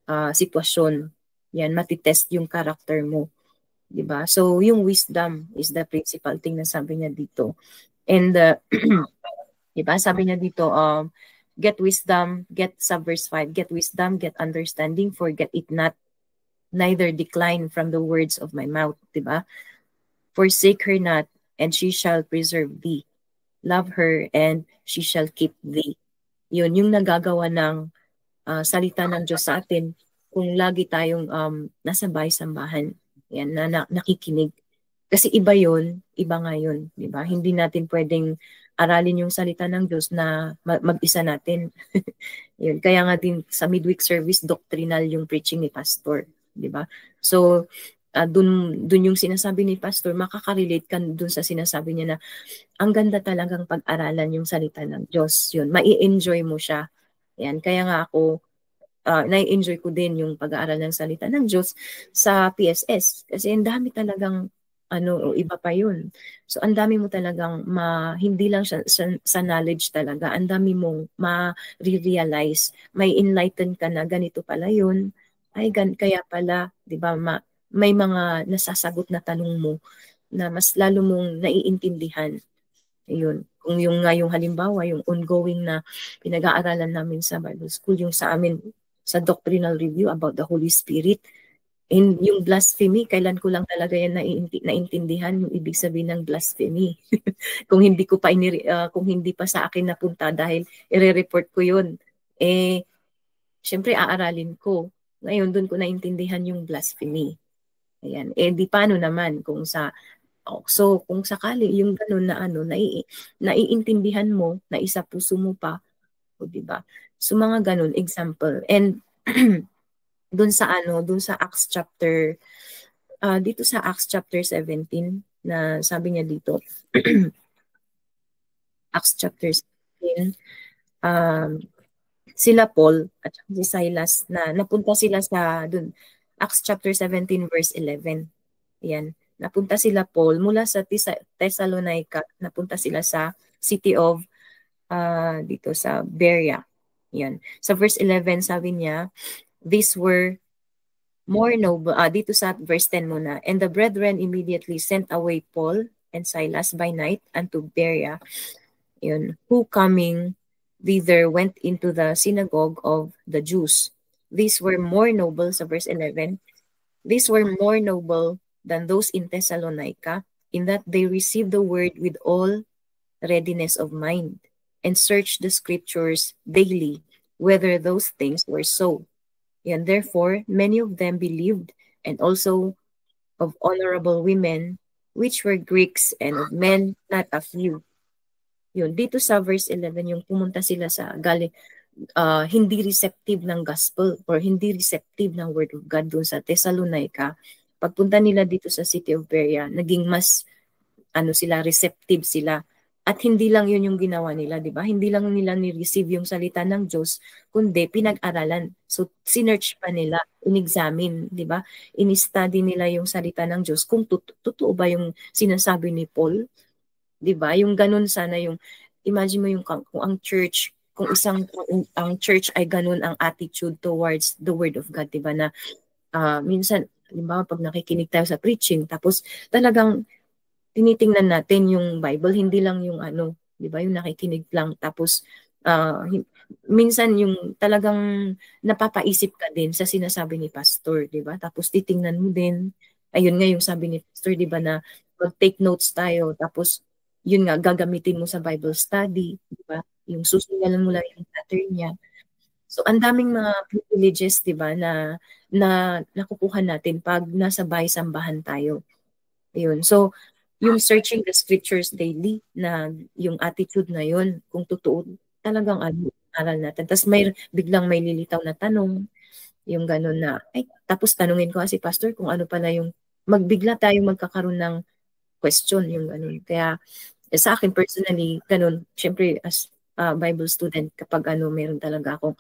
sitwasyon. Yan, matitest yung character mo, 'di ba? So yung wisdom is the principal thing na sabi niya dito. And 'di ba, sabi niya dito, get wisdom, verse 5, get wisdom, get understanding, forget it not, neither decline from the words of my mouth, 'di ba? Forsake her not, and she shall preserve thee. Love her, and she shall keep thee. Yun, yung nagagawa ng salita ng Diyos sa atin kung lagi tayong nasa bahay-sambahan, yan, na nakikinig. Kasi iba nga yun, di ba? Hindi natin pwedeng aralin yung salita ng Diyos na mag-isa natin. Yun, kaya nga din sa midweek service, doctrinal yung preaching ni pastor, di ba? So, dun yung sinasabi ni pastor, makaka-relate ka dun sa sinasabi niya na ang ganda talagang pag-aralan yung salita ng Diyos. Yun, mai-enjoy mo siya. Yan, kaya nga ako, nai-enjoy ko din yung pag-aaral ng salita ng Diyos sa PSS. Kasi ang dami talagang, iba pa yun. So, ang dami mo talagang, hindi lang sa knowledge talaga, ang dami mong ma-realize, may enlighten ka na ganito pala yun, kaya pala, di ba, may mga nasasagot na tanong mo na mas lalo mong naiintindihan. Ayun. Kung yung halimbawa, yung ongoing na pinag-aaralan namin sa Bible School, yung sa amin, sa doctrinal review about the Holy Spirit, and yung blasphemy, kailan ko lang talaga yan naintindihan yung ibig sabihin ng blasphemy. Kung hindi pa sa akin napunta dahil i-report ko yun, syempre aaralin ko. Ngayon, doon ko naintindihan yung blasphemy. Ayan. Di paano naman kung kung sakali yung gano'n na naiintindihan mo, na isa puso mo pa, o di ba? So mga gano'n, example. And Doon sa doon sa Acts chapter dito sa Acts chapter 17 na sabi niya dito. Acts chapter 17, sila Paul at si Silas na napunta sila sa dun. Acts chapter 17 verse 11. Yan. Napunta sila Paul mula sa Thessalonica, napunta sila sa city of dito sa Berea. Yan. Sa verse 11 sabi niya, these were more noble, dito sa verse 10 muna. And the brethren immediately sent away Paul and Silas by night unto Berea. Yun. Who coming thither went into the synagogue of the Jews. These were more noble, sa verse 11. These were more noble than those in Thessalonica, in that they received the word with all readiness of mind, and searched the scriptures daily, whether those things were so. And therefore, many of them believed, and also of honorable women, which were Greeks, and of men not a few. Yun, dito sa verse 11, yung pumunta sila sa hindi receptive ng gospel or hindi receptive ng word of God doon sa Thessalonica. Pagpunta nila dito sa city of Berea, naging mas sila, receptive sila. At hindi lang yun yung ginawa nila, di ba? Hindi lang nila ni-receive yung salita ng Diyos, kundi pinag-aralan. So, sinearch pa nila, in-examine, di ba? In-study nila yung salita ng Diyos kung totoo ba yung sinasabi ni Paul, di ba? Yung ganun sana yung, imagine mo yung kung ang church, kung ang church ay ganun ang attitude towards the Word of God, di ba? Na minsan, di ba, pag nakikinig tayo sa preaching, tapos talagang tinitingnan natin yung Bible, hindi lang yung di ba, yung nakikinig lang. Tapos, minsan yung talagang napapaisip ka din sa sinasabi ni Pastor, di ba? Tapos titingnan mo din, ayun nga yung sabi ni Pastor, di ba, na mag-take notes tayo, tapos yun nga, gagamitin mo sa Bible study, di ba? Yung susungalan mo lang yung pattern niya. So, ang daming mga privileges, di ba, na nakukuha natin pag nasa bahay-sambahan tayo. Ayun. So, yung searching the scriptures daily, na yung attitude na yun, kung totoo, talagang aral natin. Tapos biglang may lilitaw na tanong, yung gano'n na, tapos tanungin ko si Pastor kung ano pala yung, magbigla tayo magkakaroon ng question, yung gano'n. Kaya, sa akin personally, gano'n, syempre as Bible student, kapag meron talaga akong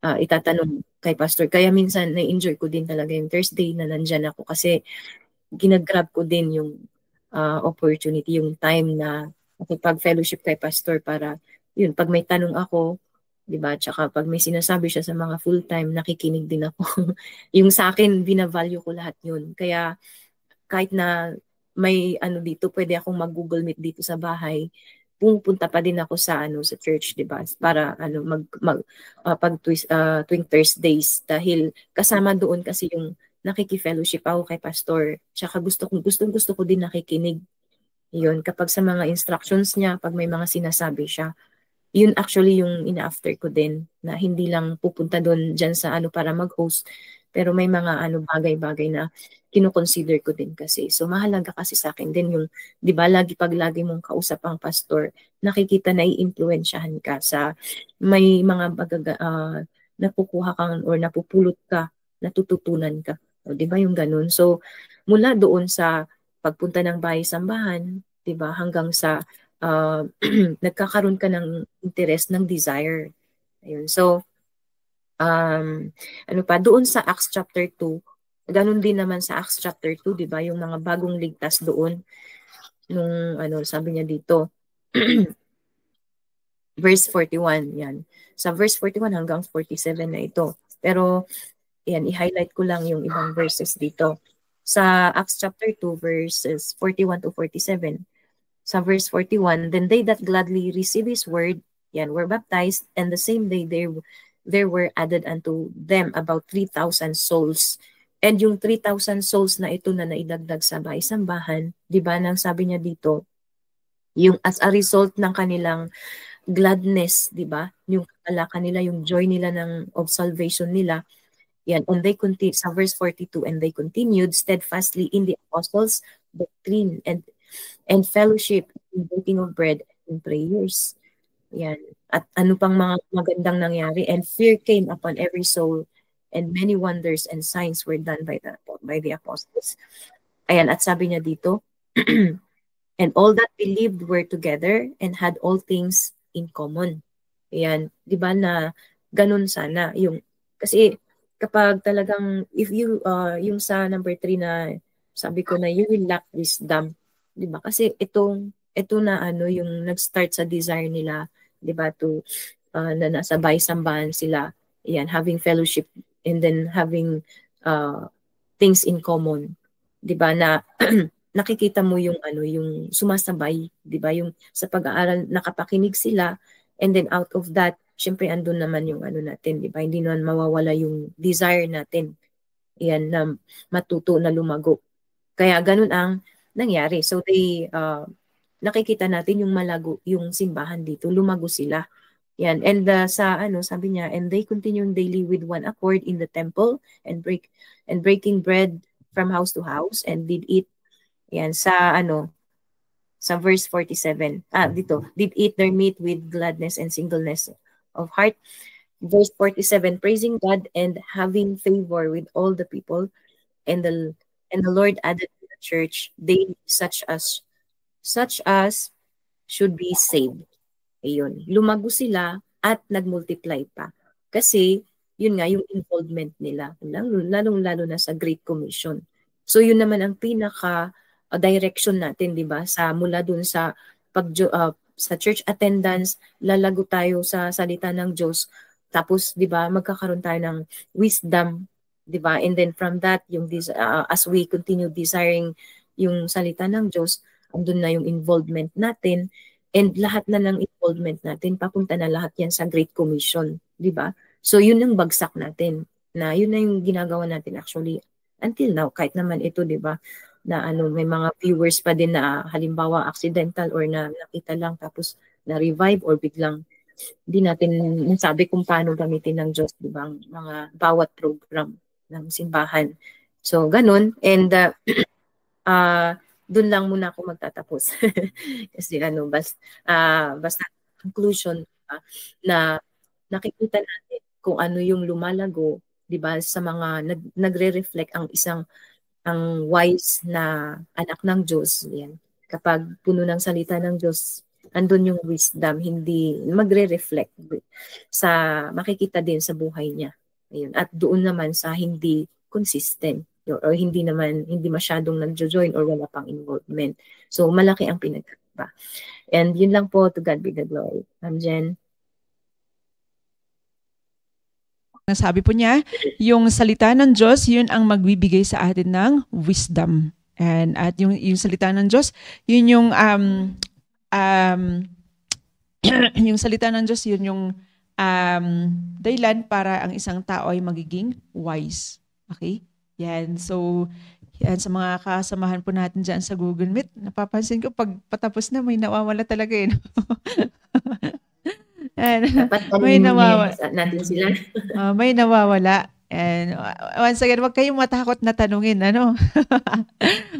itatanong kay Pastor. Kaya minsan, na-enjoy ko din talaga yung Thursday na nandyan ako kasi ginagrab ko din yung opportunity, yung time na makipag-fellowship kay Pastor para, yun, pag may tanong ako, di ba, tsaka pag may sinasabi siya sa mga full-time, nakikinig din ako. Yung sa akin, binavalue ko lahat yun. Kaya, kahit na may dito, pwede akong mag-Google Meet dito sa bahay, pumunta pa din ako sa sa church, di ba? Para pag tuwing Thursdays, dahil kasama doon kasi yung nakiki-fellowship ako kay Pastor. Tsaka gusto ko din nakikinig. Yun, kapag sa mga instructions niya, pag may mga sinasabi siya, yun actually yung ina-after ko din, na hindi lang pupunta doon dyan sa para mag-host, pero may mga bagay-bagay na kino-consider ko din kasi. So mahalaga kasi sa akin din yung, di ba, lagi mong kausap ang pastor, nakikita na i-influensyahan ka sa may mga napukuha kang or napupulot ka, natututunan ka. O, di ba yung ganun? So mula doon sa pagpunta ng bahay-sambahan, di ba, hanggang sa nagkakaroon ka ng interest, ng desire. Ayun. So, doon sa Acts chapter 2, ganun din naman sa Acts chapter 2, di ba, yung mga bagong ligtas doon, nung, sabi niya dito, verse 41, yan. Sa verse 41 hanggang 47 na ito. Pero, yan, i-highlight ko lang yung ibang verses dito. Sa Acts chapter 2, verses 41 to 47, sa verse 41, then they that gladly receive his word, yan, were baptized, and the same day there were added unto them about 3,000 souls. And yung 3,000 souls na ito na naidagdag sa bahay-sambahan, di ba, nang sabi niya dito, yung as a result ng kanilang gladness, di ba, yung kanila, yung joy nila of salvation nila, yan, and they continued, sa verse 42, and they continued steadfastly in the apostles' doctrine and fellowship, in breaking of bread and prayers. Yan. At ano pang mga magandang nangyari, and fear came upon every soul, and many wonders and signs were done by the apostles. Ayan, at sabi niya dito, and all that believed were together and had all things in common. Ayan, di ba na ganun sana yung, kasi kapag talagang, if you, yung sa number 3 na sabi ko na you will lack wisdom, di ba? Kasi ito na ano yung nag-start sa desire nila, di ba, to na nasa bahay-sambahan sila, yan, having fellowship and then having things in common, di ba, na nakikita mo yung ano yung sumasabay, di ba, yung sa pag-aaral nakapakinig sila, and then out of that syempre andun naman yung ano natin, di ba, hindi naman mawawala yung desire natin, yan, na matuto na lumago. Kaya ganun ang nangyari. So they nakikita natin yung malago yung simbahan dito, lumago sila. Yan. And sa ano sabi niya, and they continuing daily with one accord in the temple and breaking bread from house to house and did eat. Yan sa ano sa verse 47. Dito, did eat their meat with gladness and singleness of heart. Verse 47, praising God and having favor with all the people, and the Lord added to the church daily such as should be saved. Ayun. Lumago sila at nagmultiply pa. Kasi, yun nga, yung involvement nila. Lalong-lalo na sa Great Commission. So, yun naman ang pinaka-direction natin, di ba? Mula dun sa church attendance, lalago tayo sa salita ng Diyos. Tapos, di ba, magkakaroon tayo ng wisdom, di ba? And then from that, as we continue desiring yung salita ng Diyos, andun na yung involvement natin. And lahat na ng involvement natin, papunta na lahat yan sa Great Commission, di ba? So, yun ang bagsak natin. Yun na yung ginagawa natin actually until now. Kahit naman ito, di ba, na may mga viewers pa din na halimbawa accidental or na nakita lang tapos na-revive or biglang hindi natin nasabi kung paano gamitin ng Diyos, di ba, mga bawat program ng simbahan. So, ganun. And doon lang muna ako magtatapos. Kasi basta conclusion na nakikita natin kung ano yung lumalago, 'di ba, sa mga nagre-reflect ang wise na anak ng Diyos. Yan. Kapag puno ng salita ng Diyos, andun yung wisdom, hindi magre-reflect makikita din sa buhay niya. Ayun. At doon naman sa hindi consistent or hindi masyadong nagjo-join or wala pang involvement. So, malaki ang pinagkaiba. And yun lang po, to God be the glory. Jen. Sabi po niya, yung salita ng Diyos, yun ang magbibigay sa atin ng wisdom. At yung salita ng Diyos, yun yung yung salita ng Diyos, yun yung dahilan para ang isang tao ay magiging wise. Okay? Yan. So, yan sa mga kasamahan po natin dyan sa Google Meet. Napapansin ko, pag patapos na, may nawawala talaga eh. May nawawala. Natin sila. May nawawala. And once again, wag kayong matakot na tanungin,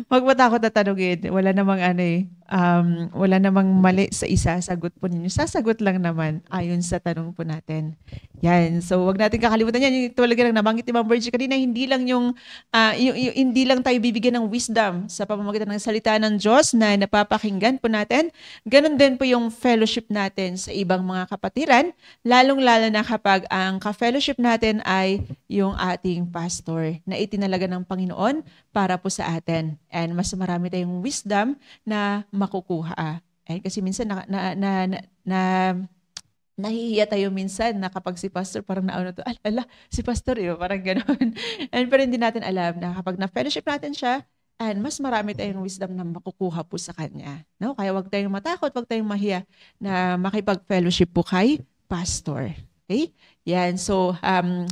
wag matakot na tanungin. Wala namang mali sa isa, sagot po ninyo. Sasagot lang naman ayon sa tanong po natin. Yan. So wag natin kakalimutan yan. Yung talaga lang nabanggit ni Ma'am Virgie kanina, hindi lang tayo bibigyan ng wisdom sa pamamagitan ng salita ng Diyos na napapakinggan po natin. Ganon din po yung fellowship natin sa ibang mga kapatiran, lalong-lalo na kapag ang ka-fellowship natin ay yung ating pastor na itinalaga ng Panginoon para po sa atin. And mas marami tayong wisdom na makukuha. Kasi minsan nahihiya tayo minsan na kapag si pastor parang si pastor parang gano'n. Pero hindi natin alam na kapag na-fellowship natin siya, and mas marami tayong wisdom na makukuha po sa kanya. No? Kaya wag tayong matakot, wag tayong mahiya na makipag-fellowship po kay pastor. Okay? Yan. So,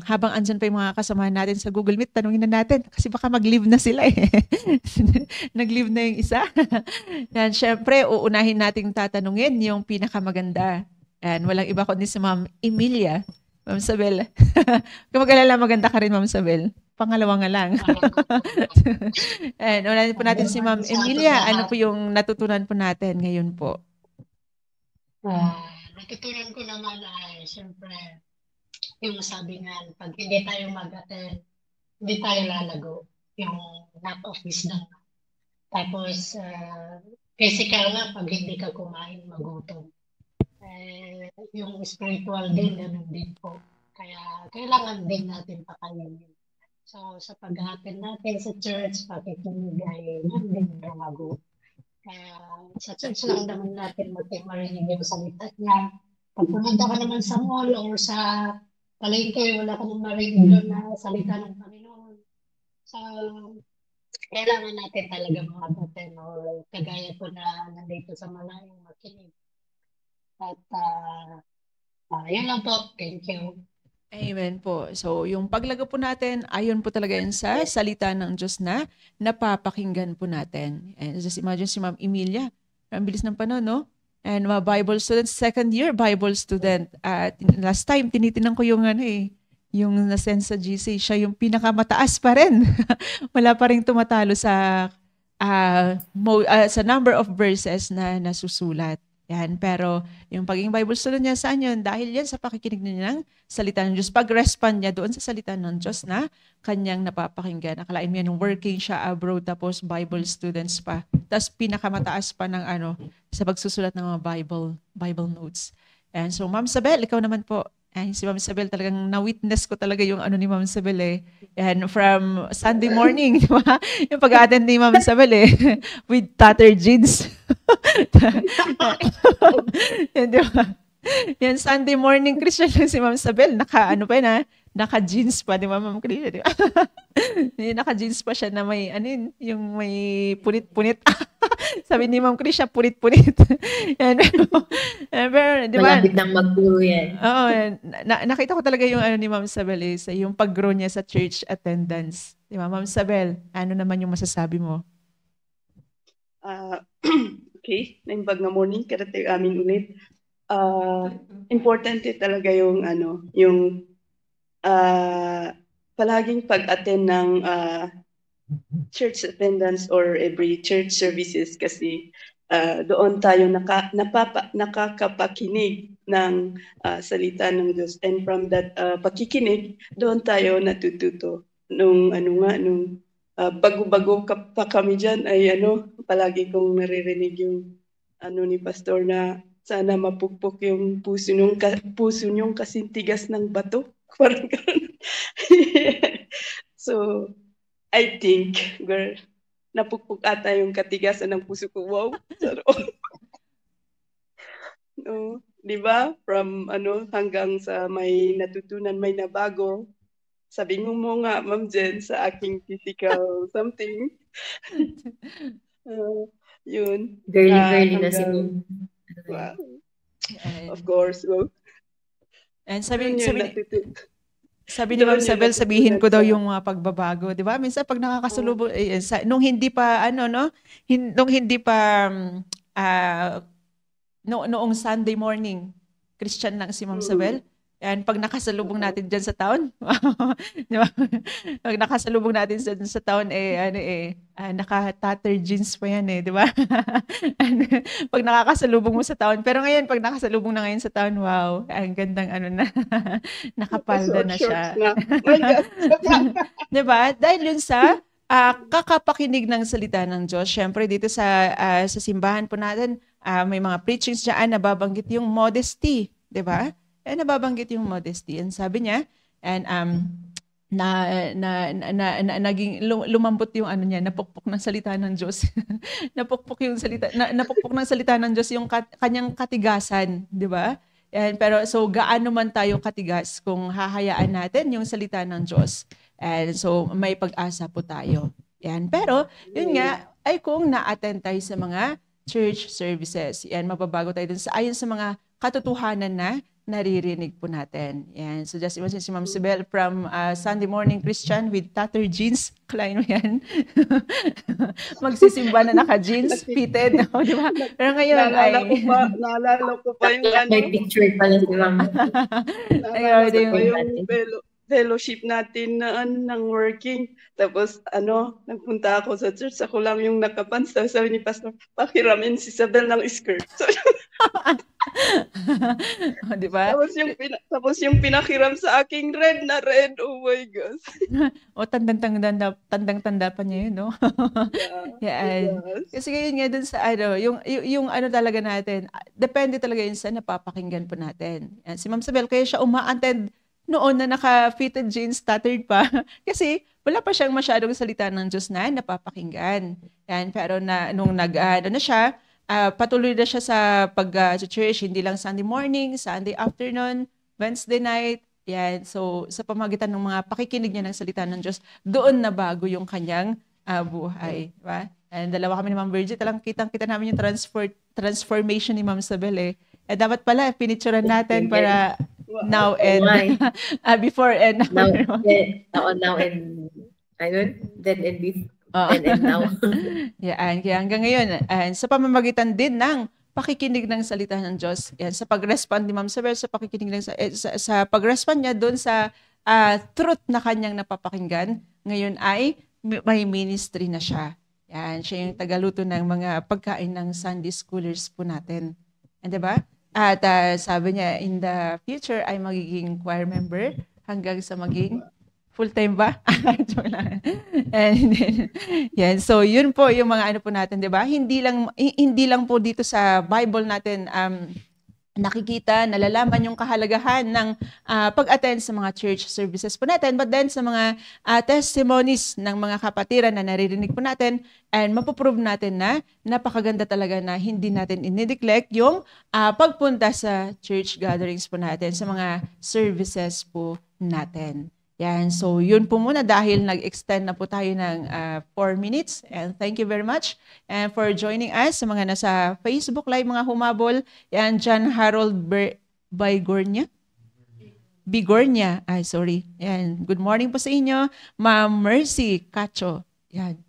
habang andyan pa yung mga kasamahan natin sa Google Meet, tanungin na natin. Kasi baka mag-leave na sila eh. Nag-leave na yung isa. Yan. Siyempre, uunahin nating tatanungin yung pinakamaganda. Yan. Walang iba kundi si Ma'am Emilia. Ma'am Sabel. Kung mag-alala, maganda ka rin, Ma'am Sabel. Pangalawa nga lang. And unahin po natin si Ma'am Emilia. Ano po yung natutunan po natin ngayon po? Natutunan ko naman ay siyempre yung sabi nga, pag hindi tayo mag-attend, hindi tayo lalago. Yung lack of wisdom. Tapos, physical nga, pag hindi ka kumain, magutom. Yung spiritual din, ganun din po. Kaya, kailangan din natin pakainin. So, sa pag-attend natin sa church, pakikinig ay yun din lumago. Kaya, sa church lang naman natin marinig yung salita niya. Pag pumunta ka naman sa mall or sa palengke, wala ka naman marinig doon na salita ng Panginoon. So, kailangan natin talaga mga baten or kagaya po na nandito sa malayong makinig. At, yun lang po. Thank you. Amen po. So, yung paglaga po natin, ayon po talaga yan sa salita ng Diyos na napapakinggan po natin. And just imagine si Ma'am Emilia. Ang bilis ng panahon, no? And mga Bible student, second year Bible student. At last time, tinitinan ko yung yung nasend sa GC, siya yung pinakamataas pa rin. Wala pa rin tumatalo sa number of verses na nasusulat. Yan, pero yung pagiging Bible student niya, saan yun? Dahil yan sa pakikinig niya ng salita ng Diyos. Pag-respond niya doon sa salita ng Diyos na kanyang napapakinggan. Akalain mo yan, working siya abroad, tapos Bible students pa. Tapos pinakamataas pa ng sa pagsusulat ng mga Bible notes. And so, Ma'am Sabel, ikaw naman po. And si Ma'am Sabel, talagang na-witness ko talaga yung ni Ma'am Sabel And from Sunday morning, di ba? Yung pag-attend ni Ma'am Sabel with tattered jeans. Yan, di ba? Yan, Sunday morning Christian lang si Ma'am Sabel. Naka-jeans pa, di ba, Ma'am Christian? Di ba? Naka-jeans pa siya na may, yung may punit-punit. Sabi ni Ma'am Krisha, punit-punit. Yan. Pero, di ba? Malapit nang mag-grow yan. Oo, nakita ko talaga yung ni Ma'am Sabel yung pag-grow niya sa church attendance. Di ba, Ma'am Sabel, ano naman yung masasabi mo? Okay, naimbag nga morning, karate amin ulit. Importante talaga yung palaging pag-attend ng church attendance or every church services kasi doon tayo nakakapakinig ng salita ng Diyos, and from that pakikinig doon tayo natututo nung bago-bago pa kami dyan ay palagi kong naririnig yung ni pastor na sana mapukpok yung puso nyong kasintigas ng bato. Parang ganun. So, I think, girl, napukpok ata yung katigasan ng puso ko. Wow. No, di ba? From hanggang sa may natutunan, may nabago. Sabi mo nga, Ma'am Jen, sa aking physical something. Yun. Girly na si Ma'am. Wow. Of course. Well, and sabi ni Ma'am Sabel, sabihin ko daw yung mga pagbabago, 'di ba? Minsan pag nakakasalubong nung hindi pa noong Sunday morning, Christian lang si Ma'am Sabel. And pag nakasalubong natin diyan sa town, di ba? Pag nakasalubong natin sa town naka-tattered jeans pa yan di ba? Pag nakakasalubong mo sa town, pero ngayon pag nakasalubong na ngayon sa town, wow, ang gandang nakapalda na siya. Di ba? Dahil yun sa kakapakinig ng salita ng Diyos. Syempre dito sa simbahan po natin, may mga preachings diyan nababanggit yung modesty, di ba? Nababanggit yung modesty. And sabi niya, and naging lumambot yung niya, napukpok ng salita ng Diyos. napukpok ng salita ng Diyos yung kanyang katigasan, di ba? And pero so gaano man tayo katigas kung hahayaan natin yung salita ng Diyos. And so may pag-asa po tayo. Yan. Pero yun nga ay kung na-attend tayo sa mga church services. Yan, mababago tayo dun ayon sa mga katotohanan na naririnig po natin. Yan. So just imagine si Ma'am Sibel from Sunday morning Christian with tattered jeans. Kalain mo yan. Magsisimba na naka-jeans, fitted. No? Di ba? Pero ngayon naalala ko pa yung may picture pala si Ma'am. Naalala ko pa yung fellowship natin ng working. Tapos, nagpunta ako sa church. Ako lang yung nakapants. Sabi ni Pastor, pakiramin si Isabel ng skirt. So, Di ba? Tapos yung pinakiram sa aking red na red. Oh my gosh. O tandang-tanda pa niya yun, no? Yan. Yes. Kasi ngayon nga dun sa ano, yung ano talaga natin, depende talaga yun sa napapakinggan po natin. Yan, si Ma'am Sabel, kaya siya uma-attend noon na naka-fitted jeans, tattered pa. Kasi wala pa siyang masyadong salita ng Diyos na napapakinggan. Yan, pero nung ano na siya, patuloy na siya sa pag-church, hindi lang Sunday morning, Sunday afternoon, Wednesday night. Yan. So, sa pamagitan ng mga pakikinig niya ng salita ng Diyos, doon na bago yung kanyang buhay. Diba? And dalawa kami ni Ma'am Virgie, talang kitang-kita namin yung transformation ni Ma'am Sabel eh. Dapat pala, pinicturean natin para now and before and now and then and before. And now. Yan, kaya hanggang ngayon, sa pamamagitan din ng pakikinig ng salita ng Diyos, yan, sa pag-respond ni Ma'am Sabel, sa pakikinig ng sa pag-respond niya doon sa truth na kanyang napapakinggan, ngayon ay may ministry na siya. Yan, siya yung tagaluto ng mga pagkain ng Sunday schoolers po natin. And diba? At sabi niya, in the future ay magiging choir member hanggang sa maging full-time ba? And then, yan. So, yun po yung mga ano po natin, di ba? Hindi lang po dito sa Bible natin nakikita, nalalaman yung kahalagahan ng pag-attend sa mga church services po natin, but then sa mga testimonies ng mga kapatiran na naririnig po natin, and mapoprove natin na napakaganda talaga na hindi natin inineglect yung pagpunta sa church gatherings po natin, sa mga services po natin. Yan. So, yun po muna dahil nag-extend na po tayo ng 4 minutes. And thank you very much and for joining us sa mga nasa Facebook Live, mga humabol. Yan, John Harold Bigornia. Ay, sorry. Yan. Good morning po sa inyo. Ma'am Mercy Cacho. Yan.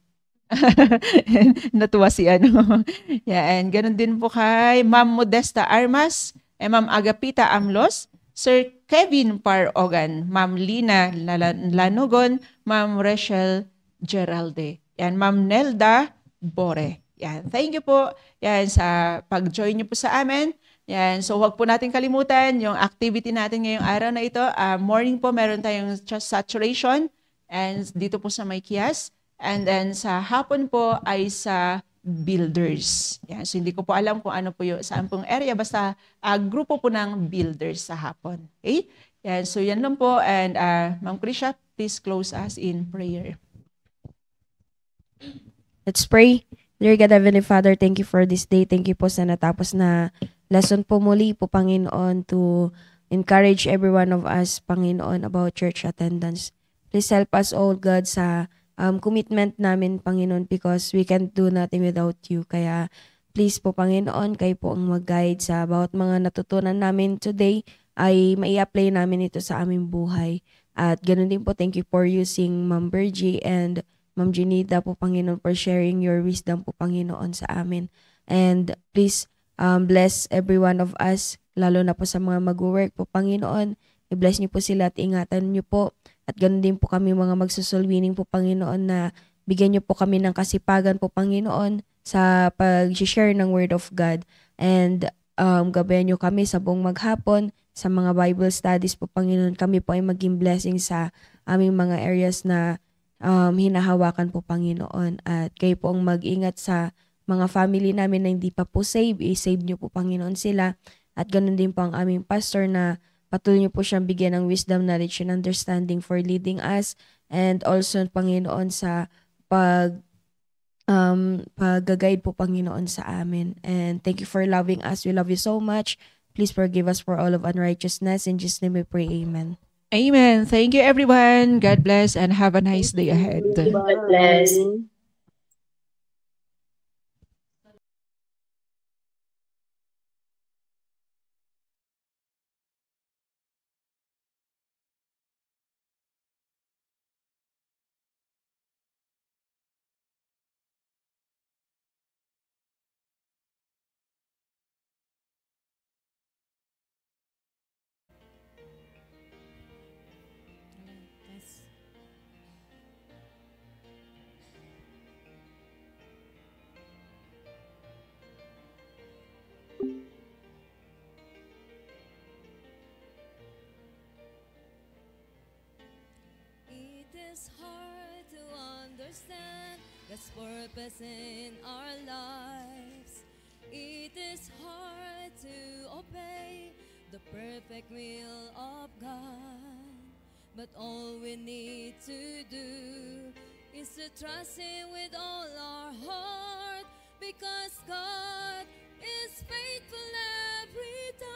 Natuwa si ano. Yan. Ganun din po kay Ma'am Modesta Armas, Ma'am Agapita Amlos, Sir Kevin Parogan, Ma'am Lina Lanugon, Ma'am Rachel Geralde. Yan, Ma'am Nelda Bore. Yan, thank you po yan sa pag-join niyo po sa amin. Yan, so huwag po natin kalimutan yung activity natin ngayong araw na ito. Morning po meron tayong saturation and dito po sa may Kias. And then sa hapon po ay sa builders. Yan, so hindi ko po alam kung ano po yung saan pong area, basta grupo po ng builders sa hapon. Okay? Yan, so yan lang po. And Ma'am Krisha, please close us in prayer. Let's pray. Dear God, Heavenly Father, thank you for this day. Thank you po sa natapos na lesson po muli po, Panginoon, to encourage every one of us, Panginoon, about church attendance. Please help us, oh God, sa commitment namin, Panginoon, because we can't do nothing without you. Kaya please po, Panginoon, kayo po ang mag-guide sa bawat mga natutunan namin today ay mai-apply namin ito sa aming buhay. At ganoon din po, thank you for using Ma'am Virgie and Ma'am Junida po, Panginoon, for sharing your wisdom po, Panginoon, sa amin. And please bless every one of us, lalo na po sa mga mag-work po, Panginoon. I-bless niyo po sila at ingatan niyo po. At ganoon din po kami mga magsusulwining po, Panginoon, na bigyan niyo po kami ng kasipagan po, Panginoon, sa pag-share ng Word of God. And gabayan niyo kami sa buong maghapon, sa mga Bible studies po, Panginoon. Kami po ay maging blessing sa aming mga areas na hinahawakan po, Panginoon. At kayo po ang mag-ingat sa mga family namin na hindi pa po save. I-save niyo po, Panginoon, sila. At ganoon din po ang aming pastor na patuloy niyo po siyang bigyan ng wisdom, knowledge, and understanding for leading us. And also, Panginoon, sa pag-guide po, Panginoon, sa amin. And thank you for loving us. We love you so much. Please forgive us for all of unrighteousness. In Jesus' name we pray. Amen. Amen. Thank you, everyone. God bless and have a nice day ahead. God bless. is hard to understand God's purpose in our lives. It is hard to obey the perfect will of God. But all we need to do is to trust Him with all our heart, because God is faithful every time.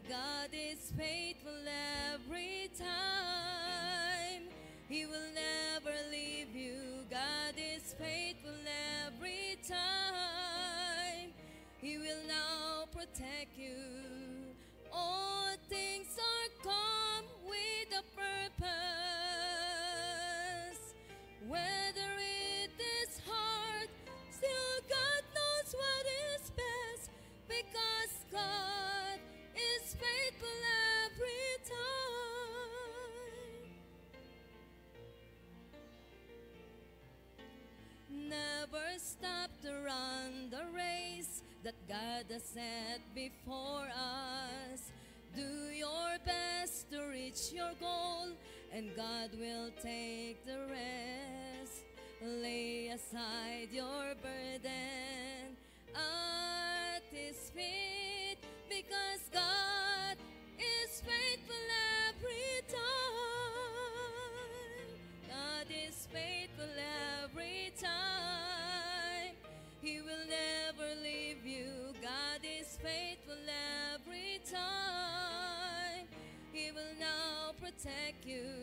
God is faithful every time. He will never leave you. God is faithful every time. He will now protect you. All things are come with a purpose. Whether it is hard, still God knows what is best, because God is faithful every time. Never stop to run the race that God has set before us. Do your best to reach your goal, and God will take the rest. Lay aside your burden at His feet, because God is faithful every time. God is faithful every time. He will never leave you. God is faithful every time. He will now protect you.